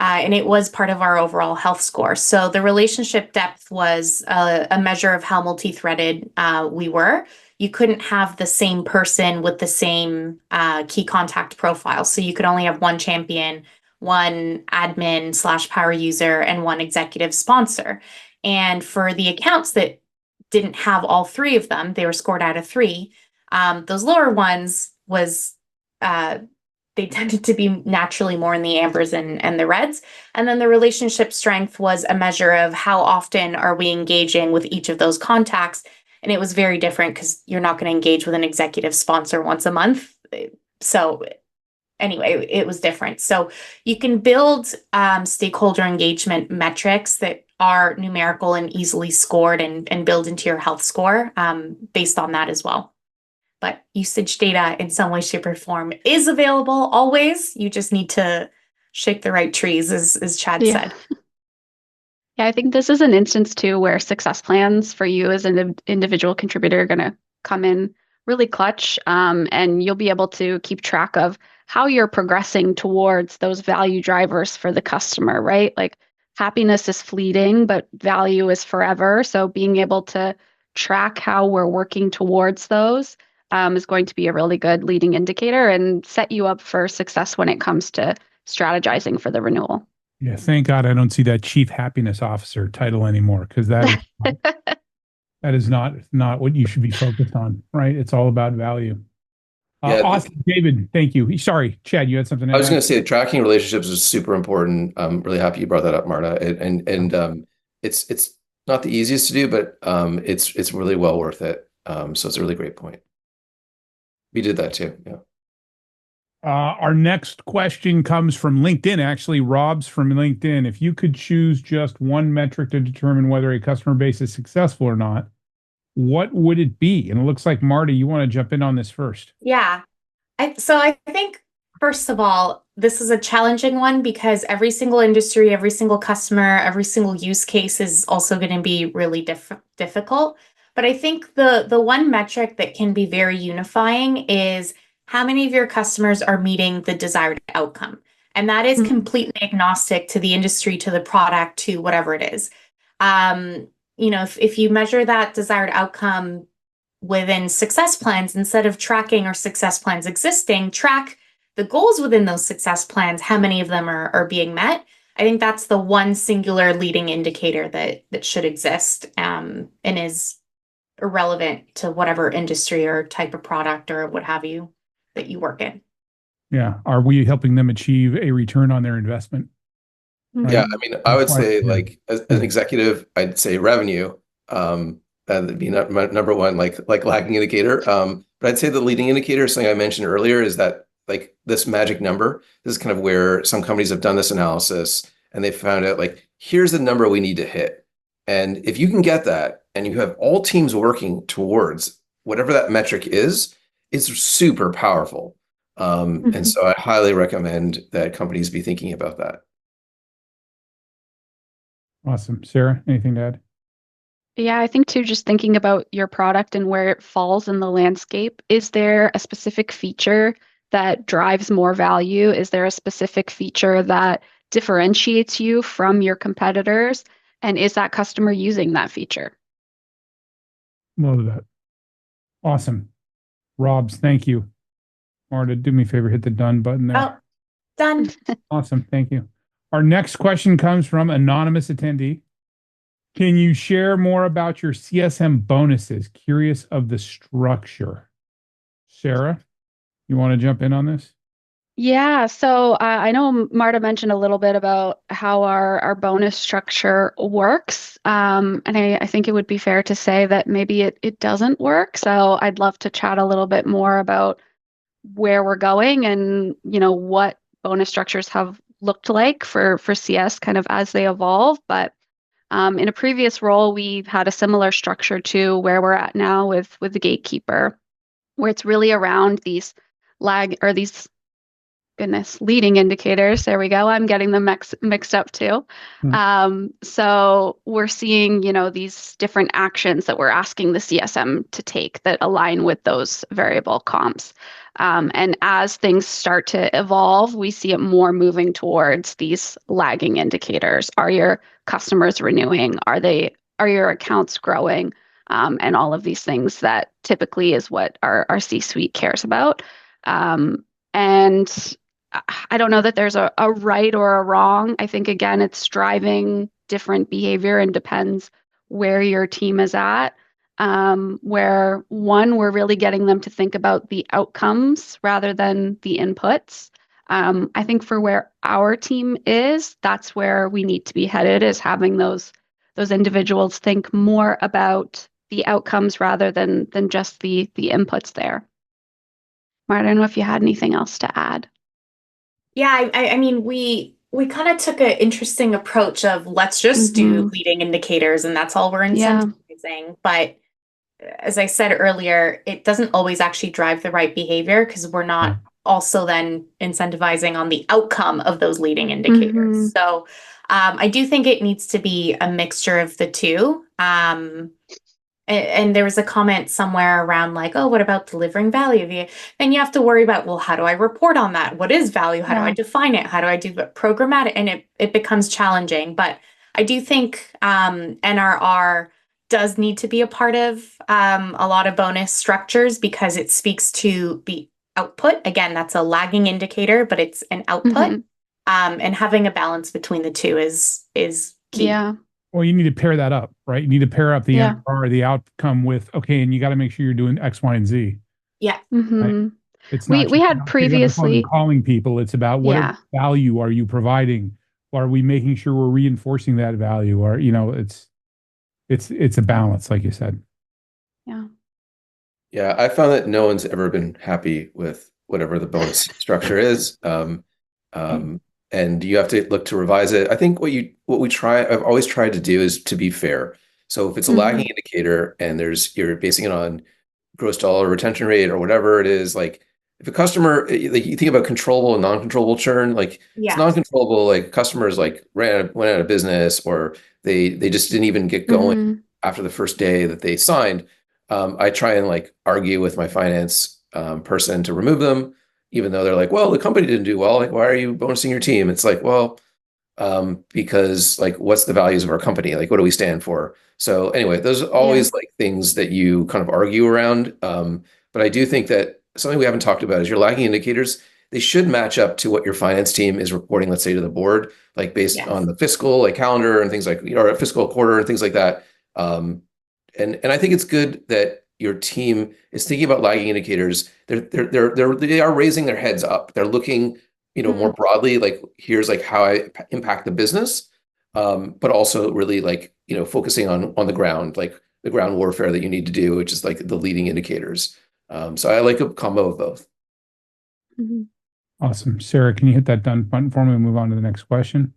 And it was part of our overall health score. So the relationship depth was a measure of how multi-threaded we were. You couldn't have the same person with the same key contact profile. So you could only have one champion, one admin / power user, and one executive sponsor. And for the accounts that didn't have all three of them, they were scored out of 3. Those lower ones was they tended to be naturally more in the ambers and the reds. And then the relationship strength was a measure of how often are we engaging with each of those contacts. And it was very different because you're not going to engage with an executive sponsor once a month. So anyway, it was different. So you can build stakeholder engagement metrics that are numerical and easily scored and build into your health score based on that as well. But usage data in some way, shape, or form is available always. You just need to shake the right trees, as Chad said. Yeah, I think this is an instance too where success plans for you as an individual contributor are going to come in really clutch, and you'll be able to keep track of how you're progressing towards those value drivers for the customer, right? Like happiness is fleeting, but value is forever. So being able to track how we're working towards those is going to be a really good leading indicator and set you up for success when it comes to strategizing for the renewal. Yeah, thank God I don't see that chief happiness officer title anymore, because that is not what you should be focused on, right? It's all about value. Yeah, awesome, David. Thank you. Sorry, Chad, you had something to I was add? going to say tracking relationships is super important. I'm really happy you brought that up, Marta. And it's not the easiest to do, but it's really well worth it. So it's a really great point. We did that too. Yeah. Our next question comes from LinkedIn. Actually, Rob's from LinkedIn. If you could choose just one metric to determine whether a customer base is successful or not, what would it be? And it looks like, Marta, you want to jump in on this first. Yeah. So I think, first of all, this is a challenging one because every single industry, every single customer, every single use case is also going to be really difficult. But I think the one metric that can be very unifying is how many of your customers are meeting the desired outcome. And that is completely agnostic to the industry, to the product, to whatever it is. If you measure that desired outcome within success plans, instead of tracking our success plans existing, track the goals within those success plans, how many of them are being met. I think that's the one singular leading indicator that should exist and is irrelevant to whatever industry or type of product or what have you that you work in. Yeah. Are we helping them achieve a return on their investment? Right? Yeah. I mean, I would say like as an executive, I'd say revenue. That'd be number one, like lagging indicator. But I'd say the leading indicator, something I mentioned earlier, is that like this magic number. This is kind of where some companies have done this analysis and they found out like, here's the number we need to hit. And if you can get that and you have all teams working towards whatever that metric is, it's super powerful. And so I highly recommend that companies be thinking about that. Awesome. Sarah, anything to add? Yeah, I think too, just thinking about your product and where it falls in the landscape, is there a specific feature that drives more value? Is there a specific feature that differentiates you from your competitors? And is that customer using that feature? Love that. Awesome. Robs, thank you. Marta, do me a favor, hit the done button there. Oh, done. Awesome. Thank you. Our next question comes from anonymous attendee. Can you share more about your CSM bonuses? Curious of the structure. Sarah, you want to jump in on this? Yeah, so I know Marta mentioned a little bit about how our bonus structure works. And I think it would be fair to say that maybe it doesn't work. So I'd love to chat a little bit more about where we're going and, what bonus structures have looked like for CS kind of as they evolve. But in a previous role, we've had a similar structure to where we're at now with the gatekeeper, where it's really around these leading indicators. There we go. I'm getting them mixed up too. So we're seeing, these different actions that we're asking the CSM to take that align with those variable comps. And as things start to evolve, we see it more moving towards these lagging indicators. Are your customers renewing? Are your accounts growing? And all of these things that typically is what our C-suite cares about. And I don't know that there's a right or a wrong. I think, again, it's driving different behavior and depends where your team is at. Where we're really getting them to think about the outcomes rather than the inputs. I think for where our team is, that's where we need to be headed, is having those individuals think more about the outcomes rather than just the inputs there. Marta, I don't know if you had anything else to add. Yeah, I mean, we kind of took an interesting approach of let's just do leading indicators and that's all we're incentivizing. Yeah. But as I said earlier, it doesn't always actually drive the right behavior because we're not also then incentivizing on the outcome of those leading indicators. So I do think it needs to be a mixture of the two. And there was a comment somewhere around like, oh, what about delivering value? And you have to worry about, well, how do I report on that? What is value? How do I define it? How do I do programmatic? And it becomes challenging. But I do think NRR does need to be a part of a lot of bonus structures because it speaks to the output. Again, that's a lagging indicator, but it's an output. And having a balance between the two is key. Yeah. Well, you need to pair that up, right? You need to pair up the NRR, the outcome with, okay, and you got to make sure you're doing X, Y, and Z. Yeah. Right? It's not we had previously calling people. It's about what value are you providing? Are we making sure we're reinforcing that value? Or, it's a balance, like you said. Yeah. Yeah, I found that no one's ever been happy with whatever the bonus structure is. And you have to look to revise it. I think I've always tried to do is to be fair. So if it's a lagging indicator and you're basing it on gross dollar retention rate or whatever it is, like if a customer, like you think about controllable and non-controllable churn, like it's non-controllable, like customers like went out of business or they just didn't even get going after the first day that they signed. I try and like argue with my finance person to remove them, even though they're like, well, the company didn't do well. Like, why are you bonusing your team? It's like, well, because like, what's the values of our company? Like, what do we stand for? So anyway, those are always like things that you kind of argue around. But I do think that something we haven't talked about is your lagging indicators. They should match up to what your finance team is reporting, let's say to the board, like based on the fiscal like calendar and things like, or a fiscal quarter and things like that. And I think it's good that your team is thinking about lagging indicators. They are raising their heads up. They're looking, more broadly, like here's like how I impact the business, but also really like, focusing on the ground, like the ground warfare that you need to do, which is like the leading indicators. So I like a combo of both. Awesome. Sarah, can you hit that done button for me and move on to the next question?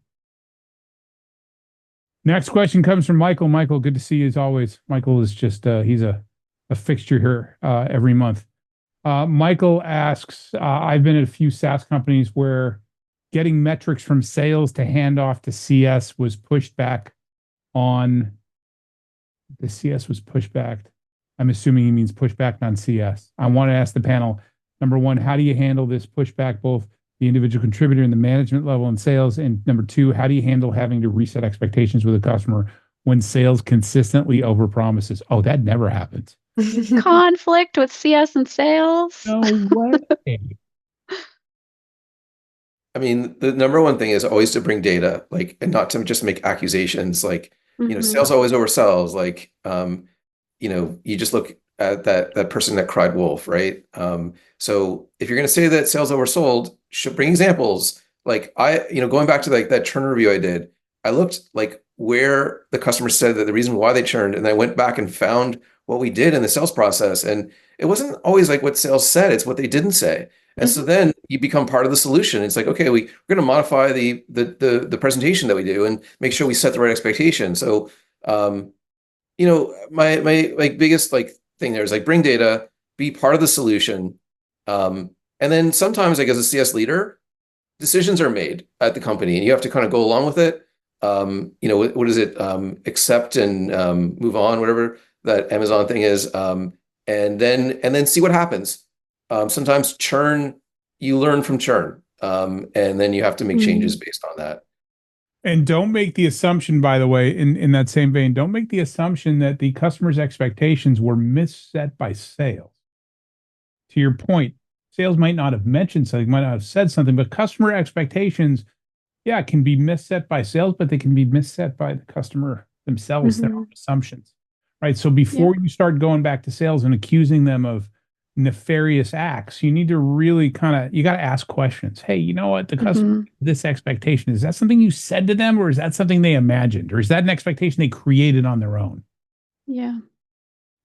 Next question comes from Michael. Michael, good to see you as always. Michael is just, he's a fixture here every month. Michael asks, I've been at a few SaaS companies where getting metrics from sales to hand off to CS was pushed back on. The CS was pushed back. I'm assuming he means pushback on CS. I want to ask the panel, number one, how do you handle this pushback, both the individual contributor and the management level in sales? And number two, how do you handle having to reset expectations with a customer when sales consistently overpromises? Oh, that never happens. Conflict with CS and sales? No way. I mean, the number one thing is always to bring data, like, and not to just make accusations. Like, Sales always oversells. Like, you just look at that person that cried wolf, right? So if you're going to say that sales oversold, should bring examples. Like going back to like that churn review I did, I looked like where the customer said that the reason why they churned, and I went back and found what we did in the sales process. And it wasn't always like what sales said, it's what they didn't say. And so then you become part of the solution. It's like, okay, we're going to modify the presentation that we do and make sure we set the right expectation. So, my biggest like thing there is like bring data, be part of the solution. And then sometimes like as a CS leader, decisions are made at the company and you have to kind of go along with it. What is it? Accept and move on, whatever that Amazon thing is. And then see what happens. Sometimes churn, you learn from churn. And then you have to make changes based on that. And don't make the assumption, by the way, in that same vein, don't make the assumption that the customer's expectations were misset by sales. To your point, sales might not have mentioned something, might not have said something, but customer expectations, yeah, can be misset by sales, but they can be misset by the customer themselves, their own assumptions, right? So before you start going back to sales and accusing them of nefarious acts, you need to really you got to ask questions. Hey, you know what? The customer, this expectation, is that something you said to them, or is that something they imagined, or is that an expectation they created on their own? Yeah.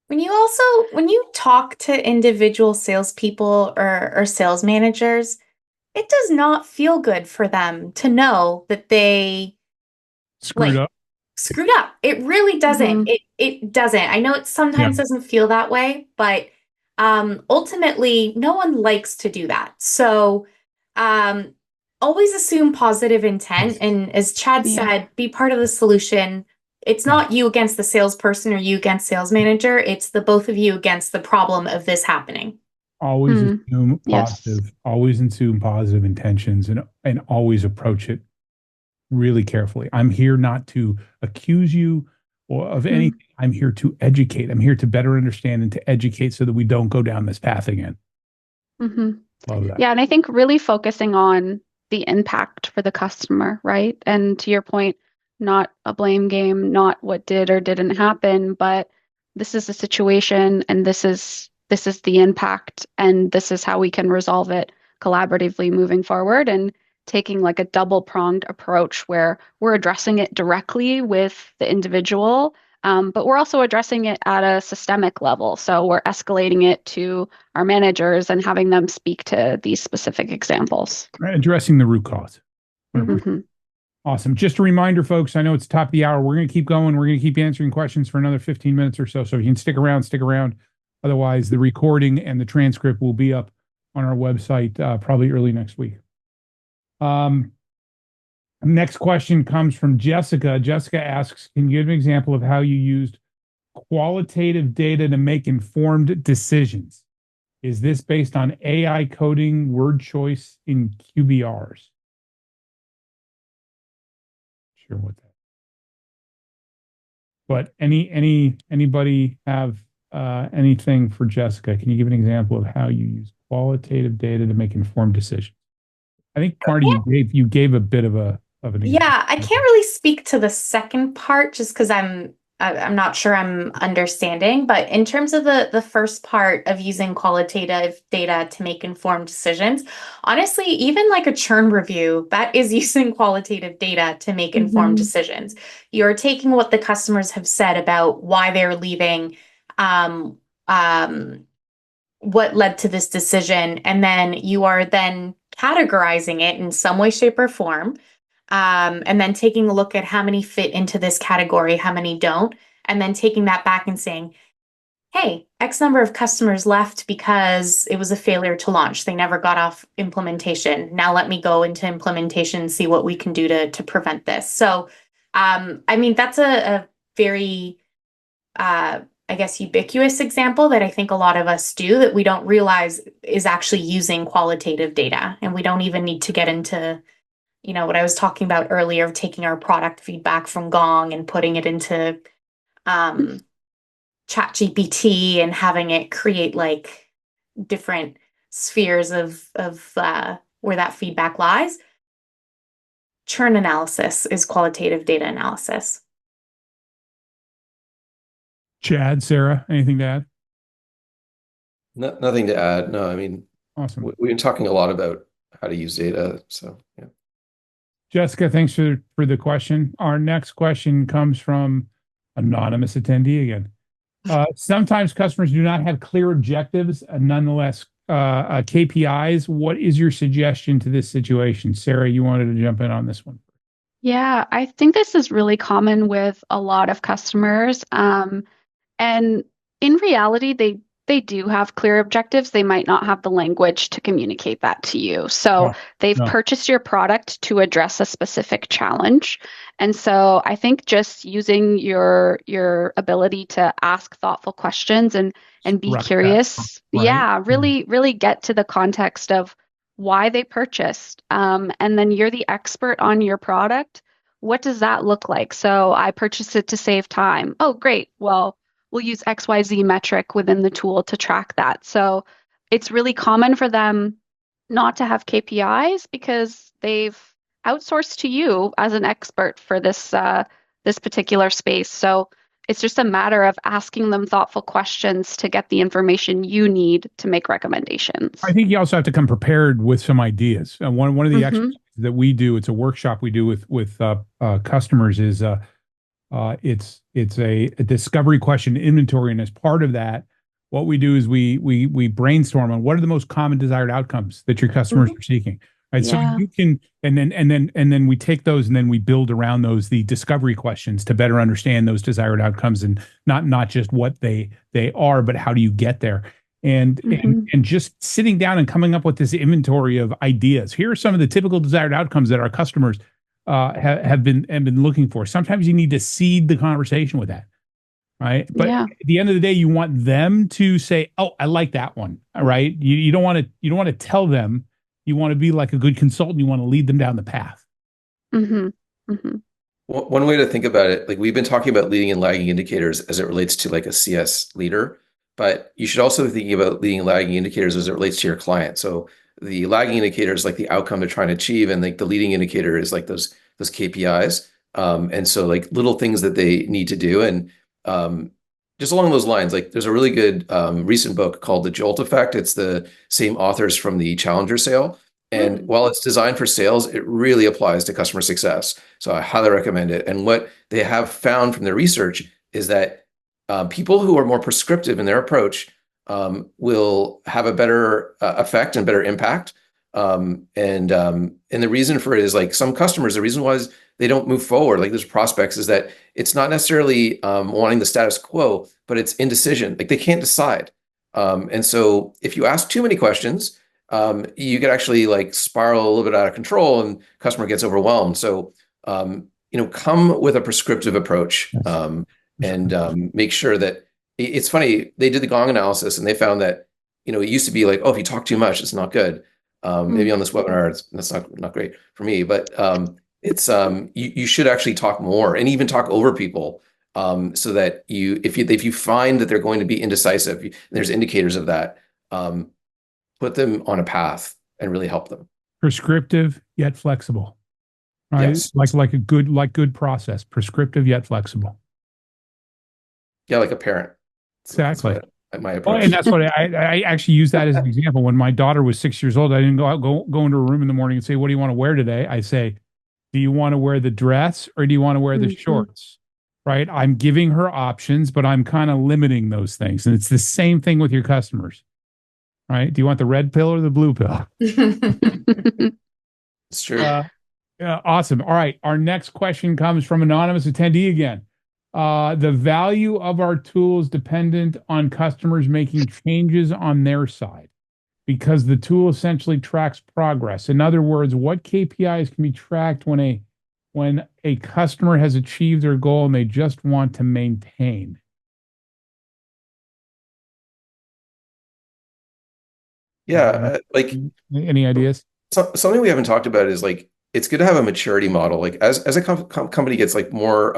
When you talk to individual salespeople or sales managers, it does not feel good for them to know that they Screwed up. It really doesn't. It doesn't. I know it sometimes doesn't feel that way, but ultimately, no one likes to do that. So always assume positive intent. And as Chad said, be part of the solution. It's not you against the salesperson or you against sales manager. It's the both of you against the problem of this happening. Always assume positive, always assume positive intentions and always approach it really carefully. I'm here not to accuse you or of anything. I'm here to educate. I'm here to better understand and to educate so that we don't go down this path again. Love that. Yeah, and I think really focusing on the impact for the customer, right? And to your point, not a blame game, not what did or didn't happen, but this is the situation and this is the impact and this is how we can resolve it collaboratively moving forward, and taking like a double-pronged approach where we're addressing it directly with the individual, but we're also addressing it at a systemic level. So we're escalating it to our managers and having them speak to these specific examples. Right, addressing the root cause. Awesome. Just a reminder, folks, I know it's the top of the hour. We're going to keep going. We're going to keep answering questions for another 15 minutes or so. So if you can stick around, stick around. Otherwise, the recording and the transcript will be up on our website probably early next week. Next question comes from Jessica. Jessica asks, can you give an example of how you used qualitative data to make informed decisions? Is this based on AI coding, word choice in QBRs? Sure what that. But anybody have anything for Jessica? Can you give an example of how you use qualitative data to make informed decisions? I think Marty, you gave a bit of an example. Yeah, I can't really speak to the second part just because I'm not sure I'm understanding. But in terms of the first part of using qualitative data to make informed decisions, honestly, even like a churn review, that is using qualitative data to make informed decisions. You're taking what the customers have said about why they're leaving, what led to this decision, and then you are then categorizing it in some way, shape, or form. And then taking a look at how many fit into this category, how many don't, and then taking that back and saying, hey, X number of customers left because it was a failure to launch. They never got off implementation. Now let me go into implementation and see what we can do to prevent this. So, I mean, that's a very, I guess, ubiquitous example that I think a lot of us do that we don't realize is actually using qualitative data. And we don't even need to get into what I was talking about earlier of taking our product feedback from Gong and putting it into ChatGPT and having it create like different spheres of where that feedback lies. Churn analysis is qualitative data analysis. Chad, Sarah, anything to add? Nothing to add. No, I mean, Awesome. we've been talking a lot about how to use data. So yeah. Jessica, thanks for the question. Our next question comes from anonymous attendee again. Sometimes customers do not have clear objectives, nonetheless, KPIs. What is your suggestion to this situation? Sarah, you wanted to jump in on this one. Yeah, I think this is really common with a lot of customers. And in reality, they do have clear objectives. They might not have the language to communicate that to you. So No, they've no. purchased your product to address a specific challenge. And so I think just using your ability to ask thoughtful questions and be Correct that, curious, right? really get to the context of why they purchased. And then you're the expert on your product. What does that look like? So I purchased it to save time. Oh, great. Well, we'll use XYZ metric within the tool to track that. So it's really common for them not to have KPIs because they've outsourced to you as an expert for this particular space. So it's just a matter of asking them thoughtful questions to get the information you need to make recommendations. I think you also have to come prepared with some ideas. One of the exercises that we do, it's a workshop we do with customers, is it's a discovery question inventory, and as part of that, what we do is we brainstorm on what are the most common desired outcomes that your customers are seeking. Right. So Yeah. you can, and then we take those and then we build around those the discovery questions to better understand those desired outcomes, and not just what they are, but how do you get there? And just sitting down and coming up with this inventory of ideas. Here are some of the typical desired outcomes that our customers have been looking for. Sometimes you need to seed the conversation with that, right? But Yeah. at the end of the day, you want them to say, "Oh, I like that one." Right? You don't want to tell them. You want to be like a good consultant. You want to lead them down the path. One way to think about it, like we've been talking about leading and lagging indicators as it relates to like a CS leader, but you should also be thinking about leading and lagging indicators as it relates to your client. So the lagging indicator is like the outcome they're trying to achieve, and like the leading indicator is like those KPIs. And so like little things that they need to do. And just along those lines, like there's a really good recent book called The Jolt Effect. It's the same authors from the Challenger sale. And while it's designed for sales, it really applies to customer success. So I highly recommend it. And what they have found from their research is that people who are more prescriptive in their approach will have a better effect and better impact. And the reason for it is like some customers, the reason why is they don't move forward, like there's prospects, is that it's not necessarily wanting the status quo, but it's indecision. Like they can't decide. And so if you ask too many questions, you could actually like spiral a little bit out of control and customer gets overwhelmed. So, come with a prescriptive approach and make sure that it's funny. They did the Gong analysis and they found that, it used to be like, oh, if you talk too much, it's not good. Maybe on this webinar, that's not great for me, but it's you should actually talk more and even talk over people, so that if you find that they're going to be indecisive, and there's indicators of that, put them on a path and really help them. Prescriptive yet flexible, right? Yes. Like good process. Prescriptive yet flexible. Yeah, like a parent. Exactly. That's my approach. And that's what I actually use that as an example. When my daughter was 6 years old, I didn't go into a room in the morning and say, "What do you want to wear today?" I say, "Do you want to wear the dress or do you want to wear the shorts?" Right? I'm giving her options, but I'm kind of limiting those things. And it's the same thing with your customers. Right? Do you want the red pill or the blue pill? It's true. Awesome. All right. Our next question comes from anonymous attendee again. The value of our tool is dependent on customers making changes on their side because the tool essentially tracks progress. In other words, what KPIs can be tracked when a customer has achieved their goal and they just want to maintain? Yeah, like any ideas? Something we haven't talked about is like it's good to have a maturity model. Like as a company gets like more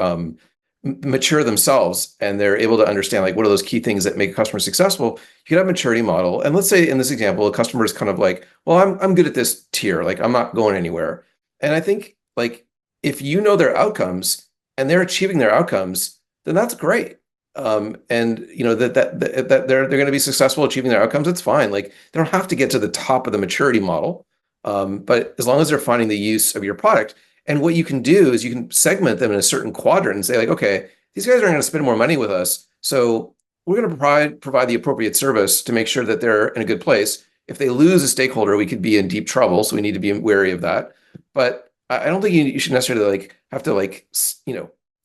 mature themselves and they're able to understand like what are those key things that make a customer successful, you can have a maturity model. And let's say in this example, a customer is kind of like, well, I'm good at this tier, like I'm not going anywhere. And I think like if you know their outcomes and they're achieving their outcomes, then that's great. and that they're going to be successful achieving their outcomes, it's fine. Like they don't have to get to the top of the maturity model, but as long as they're finding the use of your product. And what you can do is you can segment them in a certain quadrant and say like, okay, these guys are going to spend more money with us, so we're going to provide the appropriate service to make sure that they're in a good place. If they lose a stakeholder, we could be in deep trouble, so we need to be wary of that. But I don't think you should necessarily like have to like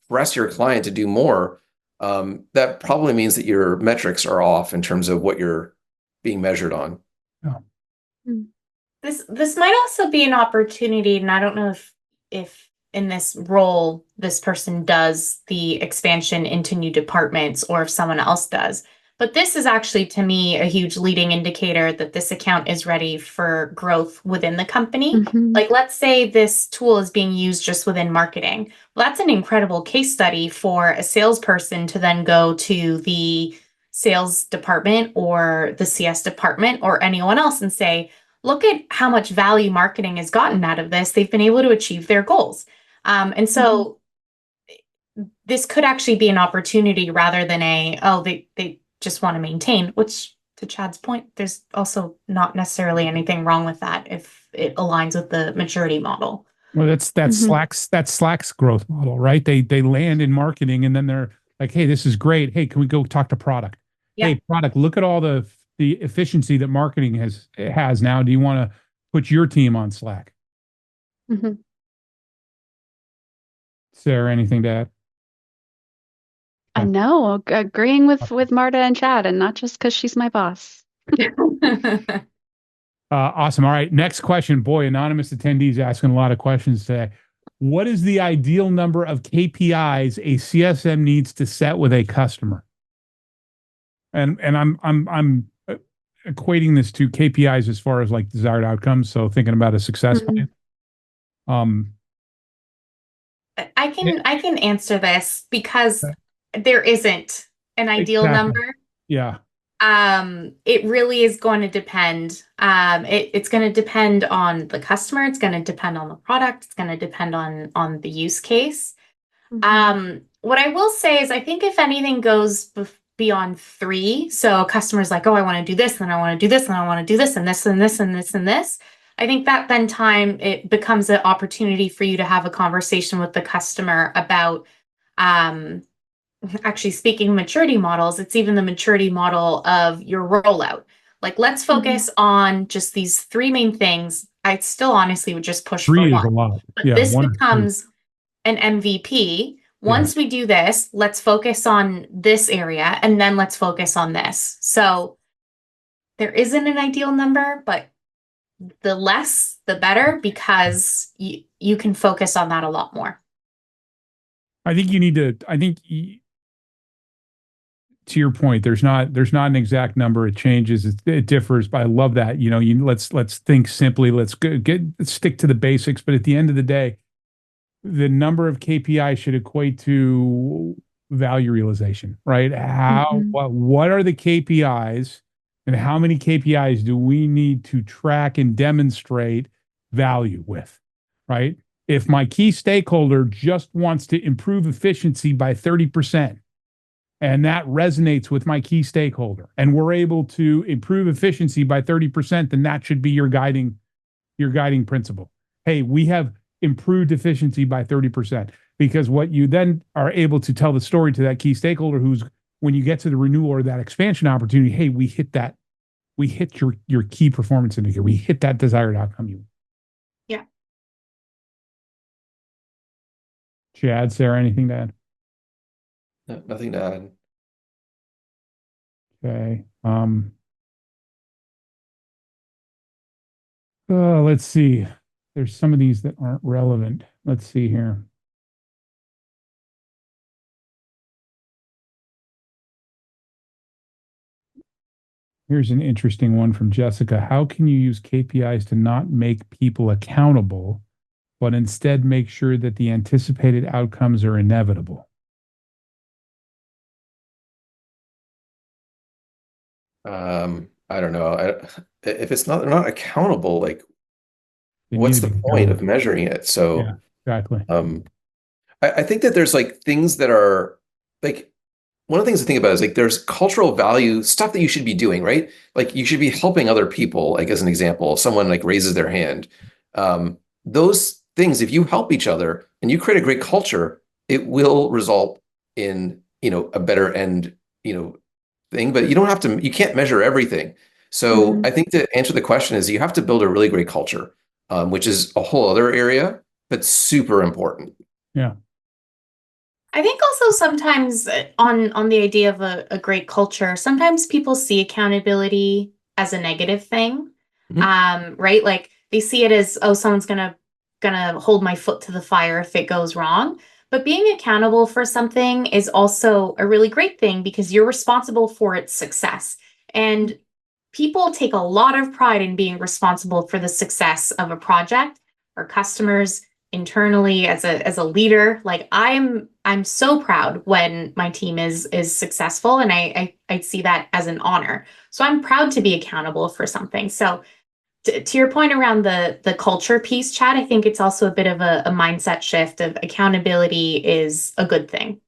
press your client to do more. That probably means that your metrics are off in terms of what you're being measured on. Oh. This might also be an opportunity, and I don't know if in this role this person does the expansion into new departments or if someone else does. But this is actually, to me, a huge leading indicator that this account is ready for growth within the company. Mhm. Like, let's say this tool is being used just within marketing. Well, that's an incredible case study for a salesperson to then go to the sales department or the CS department or anyone else and say, look at how much value marketing has gotten out of this. They've been able to achieve their goals. And so this could actually be an opportunity rather than they just want to maintain, which to Chad's point, there's also not necessarily anything wrong with that if it aligns with the maturity model. Well, that's Slack's growth model, right? They land in marketing and then they're like, hey, this is great. Hey, can we go talk to product? Yeah. Hey, product, look at all the efficiency that marketing has now. Do you want to put your team on Slack? Mhm. Sarah, anything to add? No, agreeing with Marta and Chad, and not just because she's my boss. Awesome. All right. Next question. Boy, anonymous attendees asking a lot of questions today. What is the ideal number of KPIs a CSM needs to set with a customer? And I'm equating this to KPIs as far as like desired outcomes. So thinking about a success plan. I can answer this because there isn't an ideal number. Yeah. It really is going to depend. It's going to depend on the customer. It's going to depend on the product. It's going to depend on the use case. What I will say is I think if anything goes beyond 3, so customers like, oh, I want to do this, and I want to do this, and I want to do this, and this, and this, and this, and this. I think that then it becomes an opportunity for you to have a conversation with the customer about, actually speaking of maturity models, it's even the maturity model of your rollout. Like, let's focus on just these 3 main things. I still honestly would just push 3 for is 1. a lot. But Yeah, this 1 or 2. becomes an MVP. Once we do this, let's focus on this area, and then let's focus on this. So there isn't an ideal number, but the less, the better, because you can focus on that a lot more. I think to your point, there's not an exact number. It changes. It differs, but I love that. Let's think simply. Let's stick to the basics. But at the end of the day, the number of KPIs should equate to value realization, right? What are the KPIs and how many KPIs do we need to track and demonstrate value with, right? If my key stakeholder just wants to improve efficiency by 30%, and that resonates with my key stakeholder, and we're able to improve efficiency by 30%, then that should be your guiding principle. Hey, we have improved efficiency by 30%, because what you then are able to tell the story to that key stakeholder who's, when you get to the renewal or that expansion opportunity, hey, we hit your key performance indicator. We hit that desired outcome. Yeah. Chad, Sarah, anything to add? No, nothing to add. Okay. Let's see. There's some of these that aren't relevant. Let's see here. Here's an interesting one from Jessica. How can you use KPIs to not make people accountable, but instead make sure that the anticipated outcomes are inevitable? I don't know. If they're not accountable, like what's the point accountable of measuring it? So yeah, exactly. I think that there's like things that are like one of the things to think about is like there's cultural value stuff that you should be doing, right? Like you should be helping other people, like as an example, if someone like raises their hand. Those things, if you help each other and you create a great culture, it will result in, a better end, thing, but you can't measure everything. So I think to answer the question is you have to build a really great culture, which is a whole other area, but super important. Yeah. I think also sometimes on the idea of a great culture, sometimes people see accountability as a negative thing. Right? Like they see it as, oh, someone's gonna hold my foot to the fire if it goes wrong. But being accountable for something is also a really great thing because you're responsible for its success. And people take a lot of pride in being responsible for the success of a project or customers internally as a leader. Like I'm so proud when my team is successful, and I see that as an honor. So I'm proud to be accountable for something. So to your point around the culture piece, Chad, I think it's also a bit of a mindset shift of accountability is a good thing.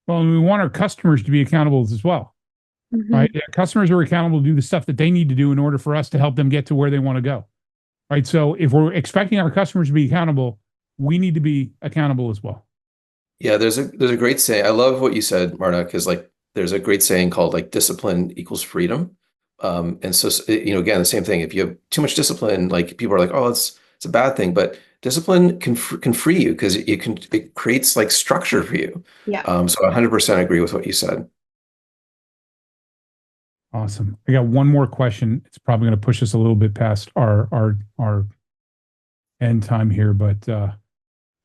Well, and we want our customers to be accountable as well, right? Yeah, customers are accountable to do the stuff that they need to do in order for us to help them get to where they want to go, right? So if we're expecting our customers to be accountable, we need to be accountable as well. Yeah, there's a great saying. I love what you said, Marta, because like there's a great saying called like discipline equals freedom. And so, again, the same thing. If you have too much discipline, like people are like, oh, it's a bad thing, but discipline can free you because it creates like structure for you. Yeah. So 100% agree with what you said. Awesome. I got one more question. It's probably going to push us a little bit past our end time here, but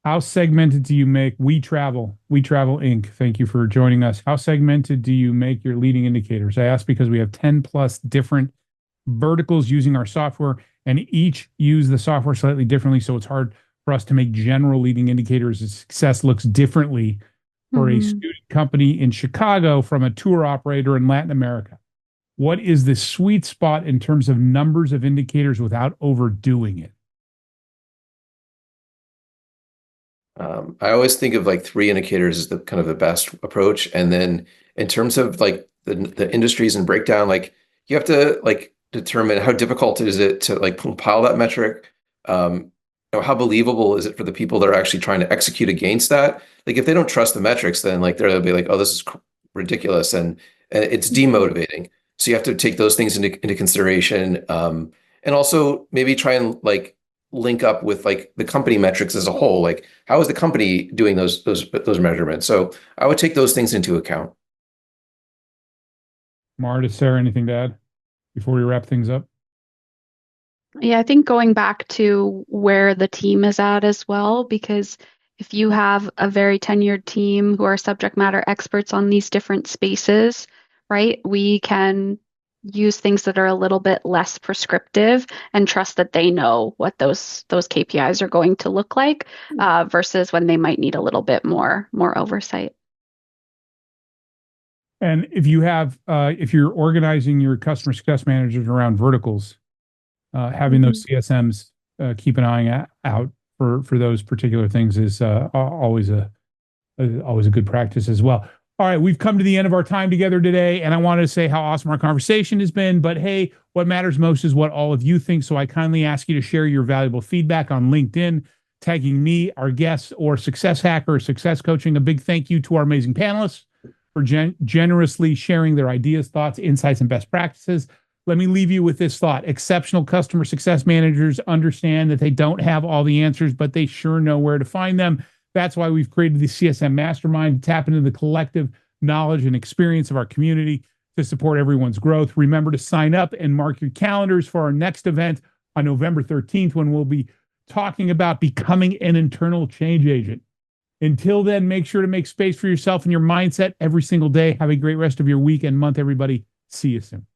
how segmented do you make We Travel Inc.? Thank you for joining us. How segmented do you make your leading indicators? I ask because we have 10 plus different verticals using our software, and each use the software slightly differently. So it's hard for us to make general leading indicators. Success looks differently for a student company in Chicago from a tour operator in Latin America. What is the sweet spot in terms of numbers of indicators without overdoing it? I always think of like 3 indicators as the kind of the best approach. And then in terms of like the industries and breakdown, like you have to like determine how difficult is it to like compile that metric. How believable is it for the people that are actually trying to execute against that? Like if they don't trust the metrics, then like they'll be like, oh, this is ridiculous. And it's demotivating. So you have to take those things into consideration. And also maybe try and like link up with like the company metrics as a whole. Like how is the company doing those measurements? So I would take those things into account. Marta, Sarah, anything to add before we wrap things up? Yeah, I think going back to where the team is at as well, because if you have a very tenured team who are subject matter experts on these different spaces, right, we can use things that are a little bit less prescriptive and trust that they know what those KPIs are going to look like versus when they might need a little bit more oversight. And if you have, if you're organizing your customer success managers around verticals, having those CSMs keep an eye out for those particular things is always a good practice as well. All right, we've come to the end of our time together today, and I wanted to say how awesome our conversation has been. But hey, what matters most is what all of you think. So I kindly ask you to share your valuable feedback on LinkedIn, tagging me, our guests, or Success Hacker or Success Coaching. A big thank you to our amazing panelists for generously sharing their ideas, thoughts, insights, and best practices. Let me leave you with this thought. Exceptional customer success managers understand that they don't have all the answers, but they sure know where to find them. That's why we've created the CSM Mastermind to tap into the collective knowledge and experience of our community to support everyone's growth. Remember to sign up and mark your calendars for our next event on November 13th, when we'll be talking about becoming an internal change agent. Until then, make sure to make space for yourself and your mindset every single day. Have a great rest of your week and month, everybody. See you soon.